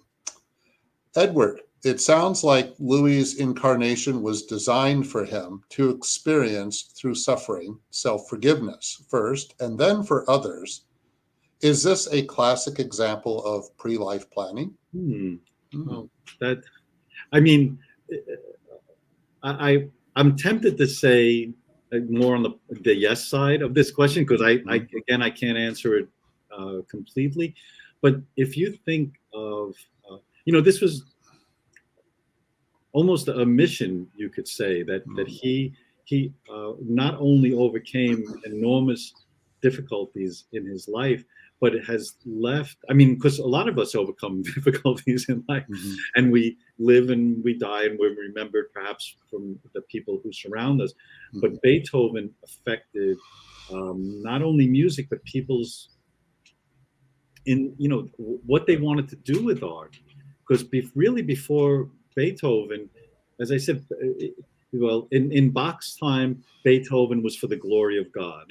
Edward, it sounds like Louis' incarnation was designed for him to experience through suffering, self-forgiveness first, and then for others. Is this a classic example of pre-life planning? Well, I'm tempted to say more on the yes side of this question, because I can't answer it completely. But if you think of, this was almost a mission, you could say, that he not only overcame enormous difficulties in his life, but it has left. I mean, because a lot of us overcome difficulties in life, and we live and we die, and we're remembered perhaps from the people who surround us. But Beethoven affected not only music, but people's what they wanted to do with art. Because really before Beethoven, as I said, in Bach's time, Beethoven was for the glory of God.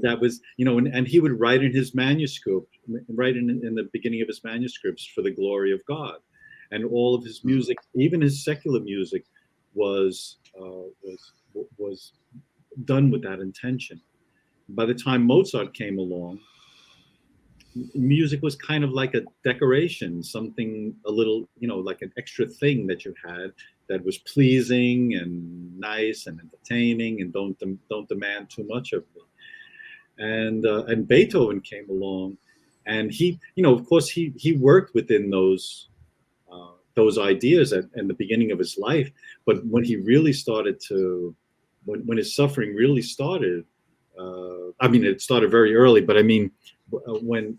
That was, and he would write in his manuscript, in the beginning of his manuscripts, for the glory of God. And all of his music, even his secular music, was done with that intention. By the time Mozart came along, music was kind of like a decoration, something a little, like an extra thing that you had that was pleasing and nice and entertaining, and don't demand too much of it. And Beethoven came along, and he, of course, he worked within those ideas in the beginning of his life. But when he really started when his suffering really started, it started very early, but I mean, when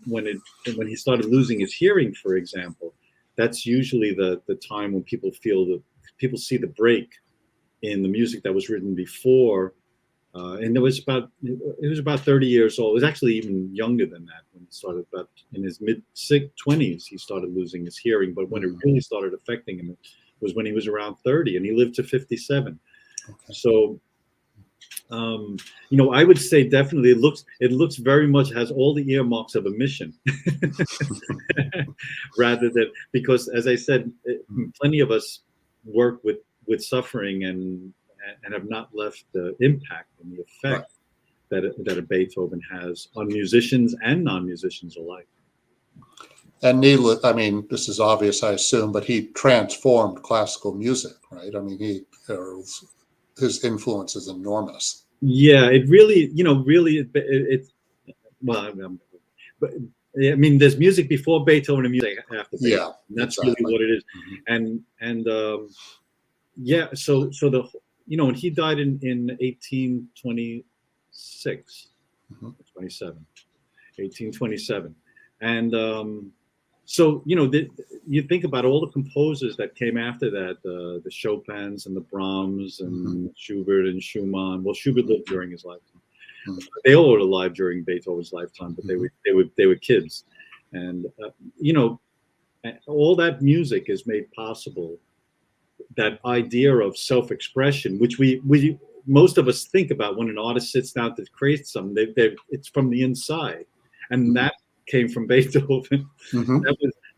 he started losing his hearing, for example, that's usually the time when people see the break in the music that was written before And it was about 30 years old. It was actually even younger than that when he started. About in his mid-20s, he started losing his hearing. But when it really started affecting him was when he was around 30, and he lived to 57. Okay. So, I would say definitely it looks very much has all the earmarks of a mission, rather than, because, as I said, plenty of us work with suffering and have not left the impact and the effect that a Beethoven has on musicians and non-musicians alike. And this is obvious, I assume, but he transformed classical music, right? I mean, his influence is enormous. Yeah, it really, well, but I mean, there's music before Beethoven and music after Beethoven. Yeah, And that's exactly. really what it is. And yeah, so when he died in 1826, 1827, and so you think about all the composers that came after that, the Chopins and the Brahms and Schubert and Schumann. Well, Schubert lived during his lifetime. They all were alive during Beethoven's lifetime, but they were kids, and all that music is made possible. That idea of self-expression, which we most of us think about when an artist sits down to create something, it's from the inside, and that came from Beethoven.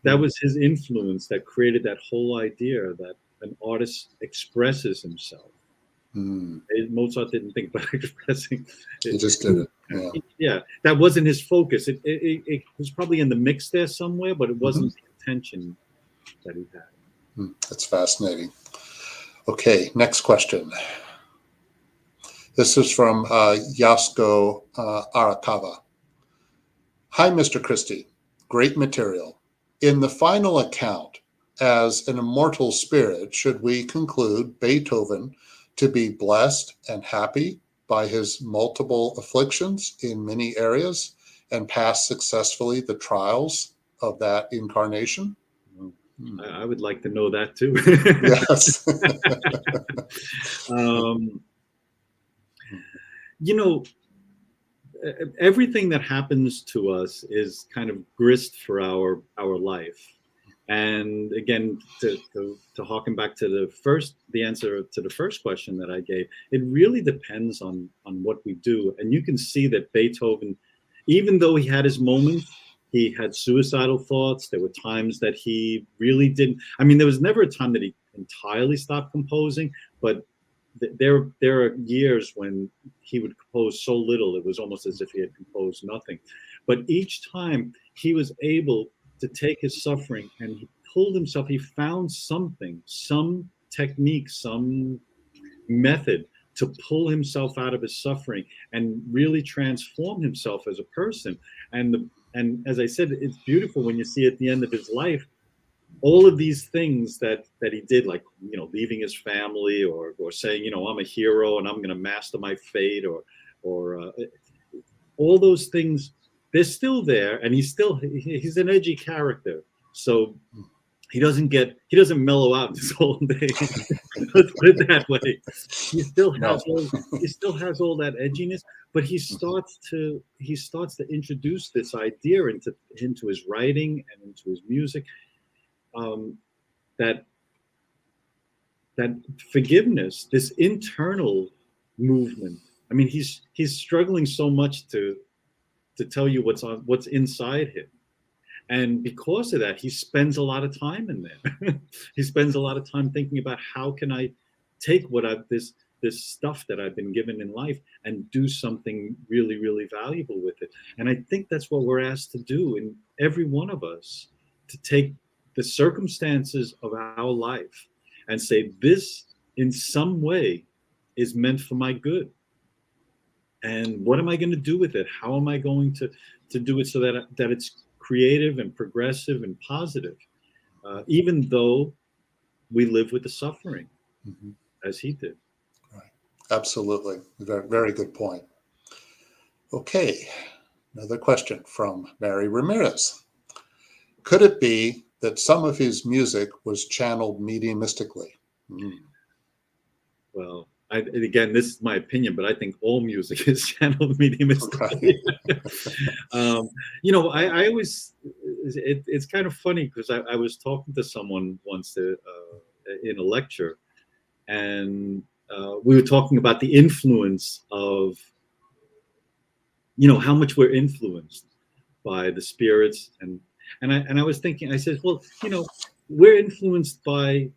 That was his influence that created that whole idea that an artist expresses himself. Mozart didn't think about expressing. He just did it. Yeah, that wasn't his focus. It was probably in the mix there somewhere, but it wasn't the intention that he had. That's fascinating. Okay, next question. This is from Yasko Arakawa. Hi, Mr. Christie. Great material. In the final account, as an immortal spirit, should we conclude Beethoven to be blessed and happy by his multiple afflictions in many areas and pass successfully the trials of that incarnation? I would like to know that too. Yes. Everything that happens to us is kind of grist for our life. And again, to harken back to the answer to the first question that I gave, it really depends on what we do. And you can see that Beethoven, even though he had his moments, he had suicidal thoughts. There were times that he really didn't. I mean, there was never a time that he entirely stopped composing, but there are years when he would compose so little, it was almost as if he had composed nothing. But each time he was able to take his suffering and he pulled himself, he found something, some technique, some method to pull himself out of his suffering and really transform himself as a person. And as I said, it's beautiful when you see at the end of his life, all of these things that he did, like, leaving his family or saying, I'm a hero and I'm going to master my fate, or all those things, they're still there. And he's an edgy character. So he doesn't mellow out this whole day. Let's put it that way. He still has all that edginess, but he starts to introduce this idea into his writing and into his music, that forgiveness, this internal movement. I mean, he's struggling so much to tell you what's inside him. And because of that, he spends a lot of time in there. He spends a lot of time thinking about how can I take this stuff that I've been given in life and do something really, really valuable with it. And I think that's what we're asked to do in every one of us, to take the circumstances of our life and say, this in some way is meant for my good. And what am I going to do with it? How am I going to do it so that it's creative and progressive and positive, even though we live with the suffering, as he did. Right. Absolutely. Very, very good point. Okay. Another question from Mary Ramirez. Could it be that some of his music was channeled mediumistically? Well, and again, this is my opinion, but I think all music is channeled mediumistically. Right. I always, it's kind of funny because I was talking to someone once in a lecture, and we were talking about the influence of, how much we're influenced by the spirits, and I was thinking, I said, well, we're influenced by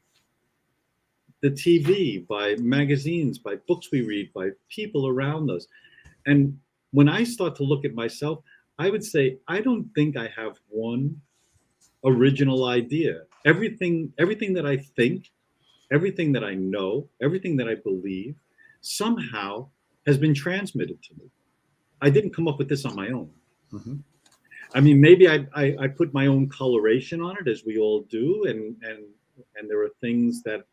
the TV, by magazines, by books we read, by people around us. And when I start to look at myself, I would say I don't think I have one original idea. Everything that I think, everything that I know, everything that I believe, somehow has been transmitted to me. I didn't come up with this on my own. Mm-hmm. I mean, maybe I put my own coloration on it, as we all do, and there are things that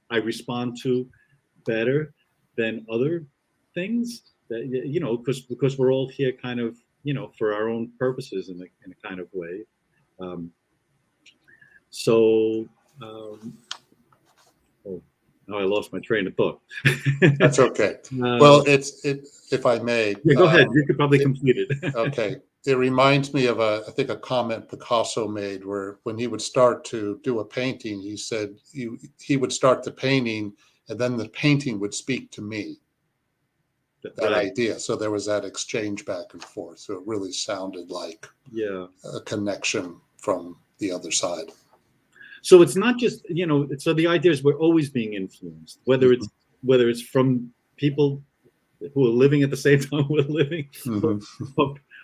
I respond to better than other things, that because we're all here kind of for our own purposes in a kind of way. Um, so oh, now I lost my train of thought. That's okay. uh, Well, if I may. yeah, go ahead. You could probably complete it. Okay. It reminds me of I think a comment Picasso made where when he would start to do a painting, he said he would start the painting and then the painting would speak to me. That Right. idea. So there was that exchange back and forth. So it really sounded like a connection from the other side. So it's not just, so the idea is we're always being influenced, whether it's from people who are living at the same time we're living,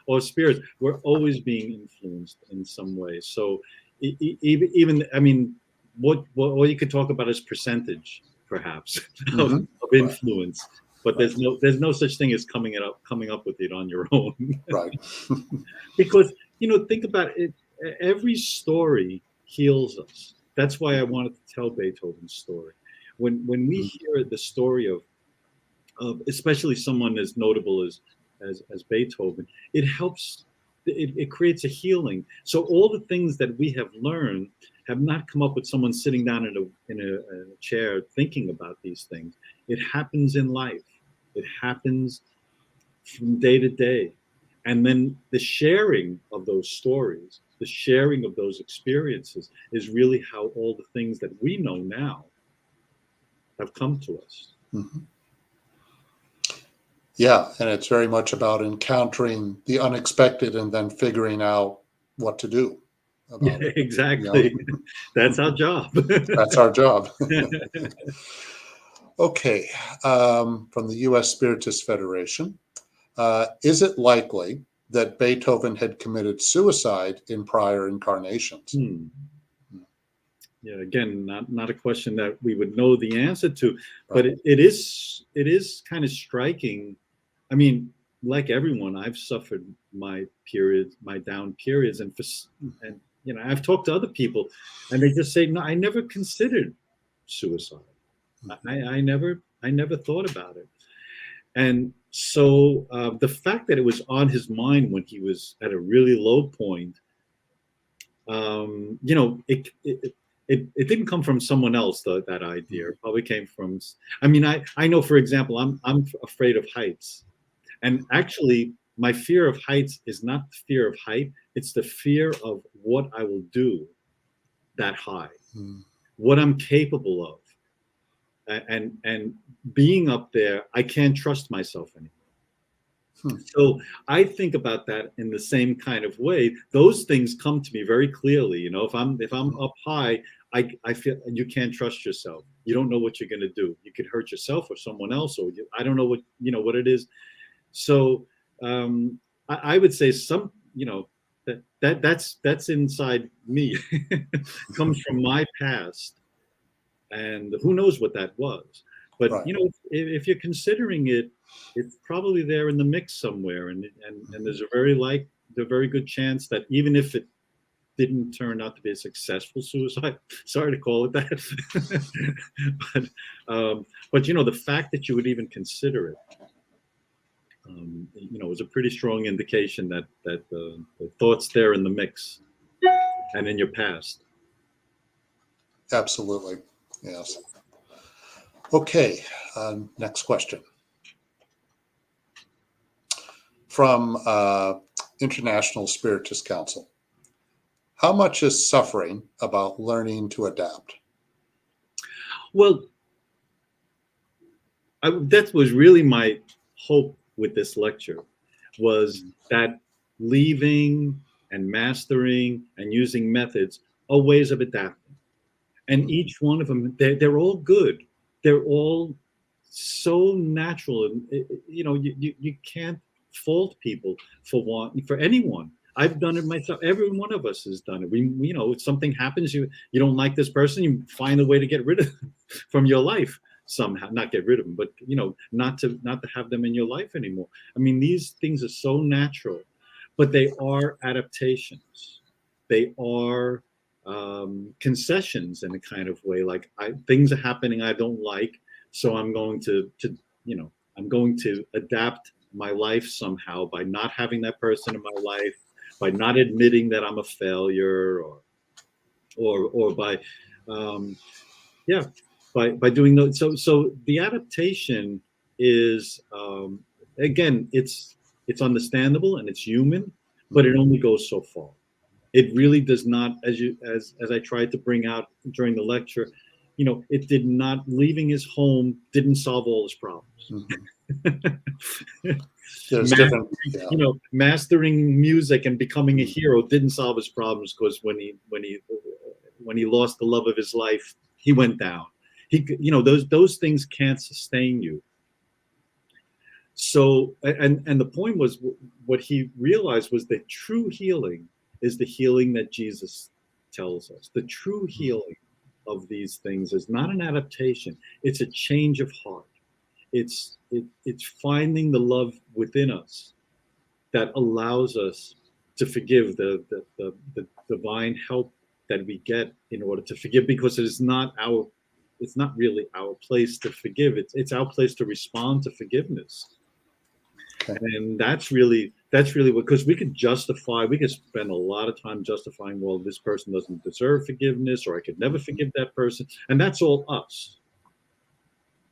or spirits. We're always being influenced in some way. So even, I mean, what you could talk about is percentage, perhaps, of influence. Right. But there's no such thing as coming up with it on your own. Right. Because, think about it. Every story heals us. That's why I wanted to tell Beethoven's story. When we hear the story of especially someone as notable as Beethoven, it helps. It creates a healing. So all the things that we have learned have not come up with someone sitting down in a chair thinking about these things. It happens in life. It happens from day to day. And then the sharing of those stories, the sharing of those experiences is really how all the things that we know now have come to us. Mm-hmm. Yeah, and it's very much about encountering the unexpected and then figuring out what to do about it. Exactly. That's our job. That's our job. Okay, from the U.S. Spiritist Federation. Is it likely that Beethoven had committed suicide in prior incarnations? Yeah, again, not a question that we would know the answer to, but it is kind of striking. I mean, like everyone, I've suffered my down periods, and I've talked to other people, and they just say, no, I never considered suicide. I never thought about it. And so the fact that it was on his mind when he was at a really low point, it didn't come from someone else, that idea. It probably came from, I mean, I know, for example, I'm afraid of heights. And actually, my fear of heights is not the fear of height. It's the fear of what I will do that high, what I'm capable of. And being up there, I can't trust myself anymore. So I think about that in the same kind of way. Those things come to me very clearly. If I'm up high, I feel you can't trust yourself. You don't know what you're going to do. You could hurt yourself or someone else, or I don't know what it is. So I would say that's inside me. Comes from my past, and who knows what that was. But if you're considering it, it's probably there in the mix somewhere, and there's a very good chance that even if it didn't turn out to be a successful suicide, sorry to call it that, but the fact that you would even consider it, was a pretty strong indication that the thoughts there in the mix and in your past. Absolutely, yes. Okay, next question. From International Spiritist Council. How much is suffering about learning to adapt? Well, that was really my hope with this lecture, was that leaving and mastering and using methods are ways of adapting. And each one of them, they're all good. They're all so natural. And, you can't fault people for anyone. I've done it myself. Every one of us has done it. If something happens, you don't like this person, you find a way to get rid of them from your life somehow. Not get rid of them, but not to have them in your life anymore. I mean, these things are so natural, but they are adaptations. They are concessions in a kind of way. Like things are happening I don't like, so I'm going to adapt my life somehow by not having that person in my life, by not admitting that I'm a failure, or by by doing those. So the adaptation is again, it's understandable and it's human, but it only goes so far. It really does not, as I tried to bring out during the lecture, it did not, leaving his home didn't solve all his problems. There's different, mastering music and becoming a hero didn't solve his problems, because when he lost the love of his life, he went down. Those things can't sustain you. So, and the point was, what he realized was that true healing is the healing that Jesus tells us. The true healing of these things is not an adaptation. It's a change of heart. It's finding the love within us that allows us to forgive, the divine help that we get in order to forgive, because it's not really our place to forgive. It's our place to respond to forgiveness. Okay. And that's really what, because we could spend a lot of time justifying, well, this person doesn't deserve forgiveness, or I could never forgive that person. And that's all us.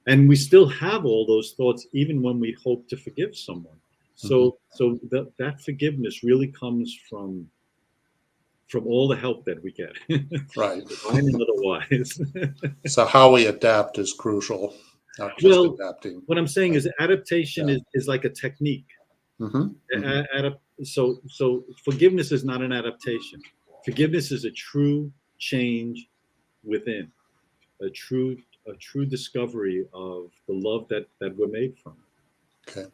And we still have all those thoughts even when we hope to forgive someone. So that forgiveness really comes from all the help that we get. Right. Divine and otherwise. So how we adapt is crucial. Not just adapting. What I'm saying is adaptation is like a technique. So forgiveness is not an adaptation. Forgiveness is a true change within, a true discovery of the love that we're made from. Okay.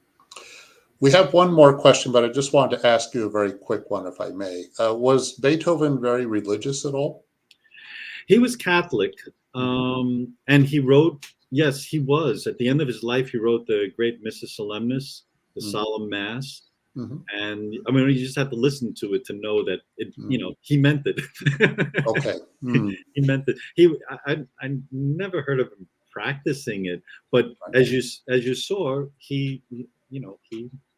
We have one more question, but I just wanted to ask you a very quick one, if I may. Was Beethoven very religious at all? He was Catholic, and he wrote, yes, he was. At the end of his life, he wrote the great Missa Solemnis, the Solemn Mass. And I mean, you just have to listen to it to know that he meant it. Okay. He meant it. I never heard of him practicing it, but as you saw, he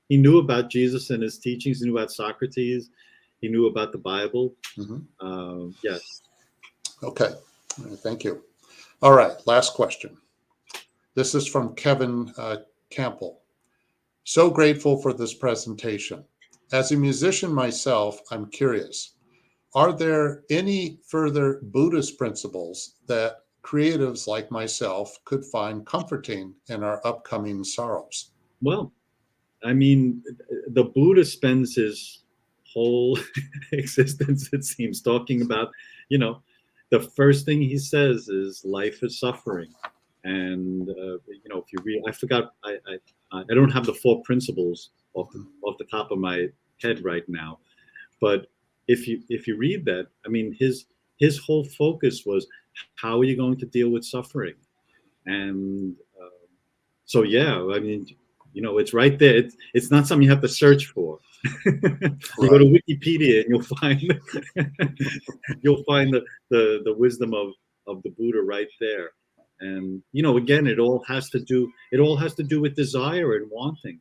knew about Jesus and his teachings. He knew about Socrates. He knew about the Bible. Yes. Okay. Thank you. All right. Last question. This is from Kevin Campbell. So grateful for this presentation. As a musician myself, I'm curious. Are there any further Buddhist principles that creatives like myself could find comforting in our upcoming sorrows? Well, I mean, the Buddha spends his whole existence, it seems, talking about, the first thing he says is life is suffering. And, if you read, I forgot, I don't have the 4 principles off the top of my head right now. But if you read that, I mean, his whole focus was, how are you going to deal with suffering? And so, yeah, I mean, it's right there. It's not something you have to search for. You go to Wikipedia and you'll find the wisdom of the Buddha right there. And again, it all has to do with desire and wanting.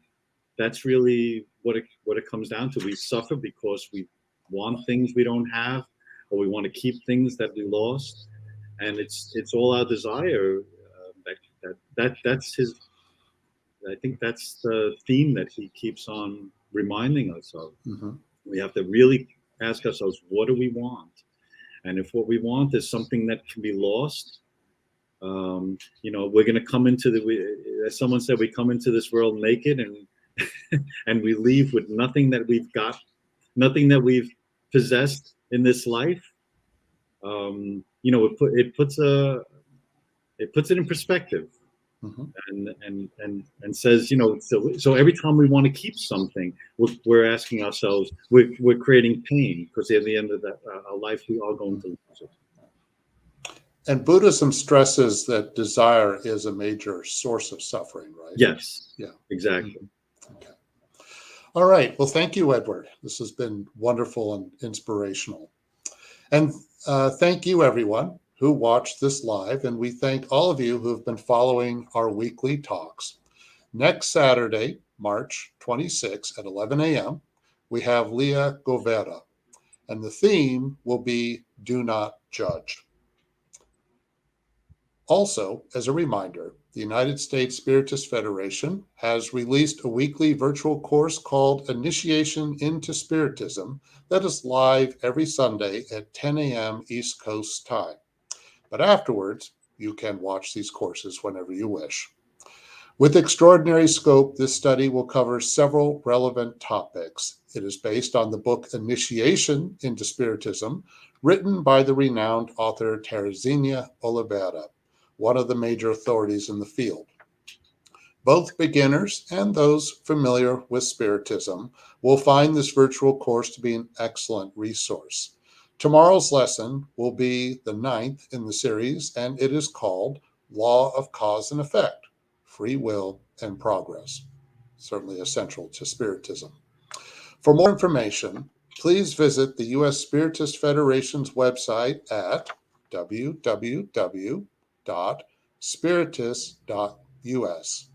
That's really what it comes down to. We suffer because we want things we don't have, or we want to keep things that we lost, and it's all our desire That's his. I think that's the theme that he keeps on reminding us of. Mhm. We have to really ask ourselves, what do we want? And if what we want is something that can be lost, we're going to come into as someone said, we come into this world naked, and and we leave with nothing that we've got, nothing that we've possessed in this life. It puts it in perspective. Mhm. And says, so every time we want to keep something, we're asking ourselves, we're creating pain, because at the end of that our life we are going to lose it. And Buddhism stresses that desire is a major source of suffering, right? Yes. Yeah. Exactly. Okay. All right. Well, thank you, Edward. This has been wonderful and inspirational. And thank you, everyone who watched this live. And we thank all of you who have been following our weekly talks. Next Saturday, March 26 at 11 a.m., we have Leah Govera, and the theme will be Do Not Judge. Also, as a reminder, the United States Spiritist Federation has released a weekly virtual course called Initiation into Spiritism that is live every Sunday at 10 a.m. East Coast time. But afterwards, you can watch these courses whenever you wish. With extraordinary scope, this study will cover several relevant topics. It is based on the book Initiation into Spiritism, written by the renowned author Teresina Oliveira, one of the major authorities in the field. Both beginners and those familiar with Spiritism will find this virtual course to be an excellent resource. Tomorrow's lesson will be the 9th in the series, and it is called Law of Cause and Effect, Free Will and Progress, certainly essential to Spiritism. For more information, please visit the U.S. Spiritist Federation's website at www.spiritist.us.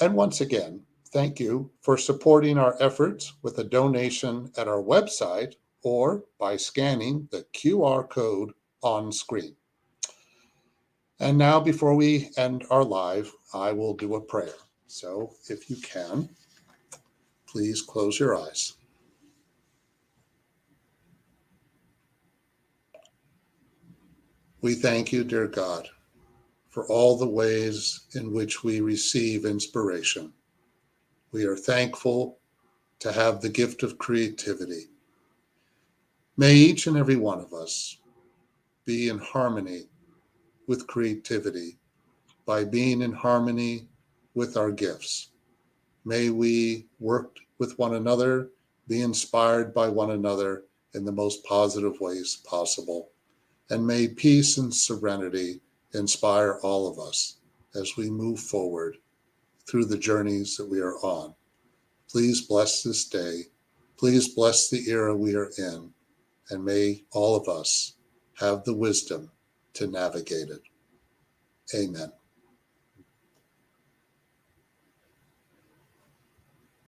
And once again, thank you for supporting our efforts with a donation at our website or by scanning the QR code on screen. And now, before we end our live, I will do a prayer. So if you can, please close your eyes. We thank you, dear God, for all the ways in which we receive inspiration. We are thankful to have the gift of creativity. May each and every one of us be in harmony with creativity by being in harmony with our gifts. May we work with one another, be inspired by one another in the most positive ways possible. And may peace and serenity inspire all of us as we move forward through the journeys that we are on. Please bless this day. Please bless the era we are in. And may all of us have the wisdom to navigate it. Amen.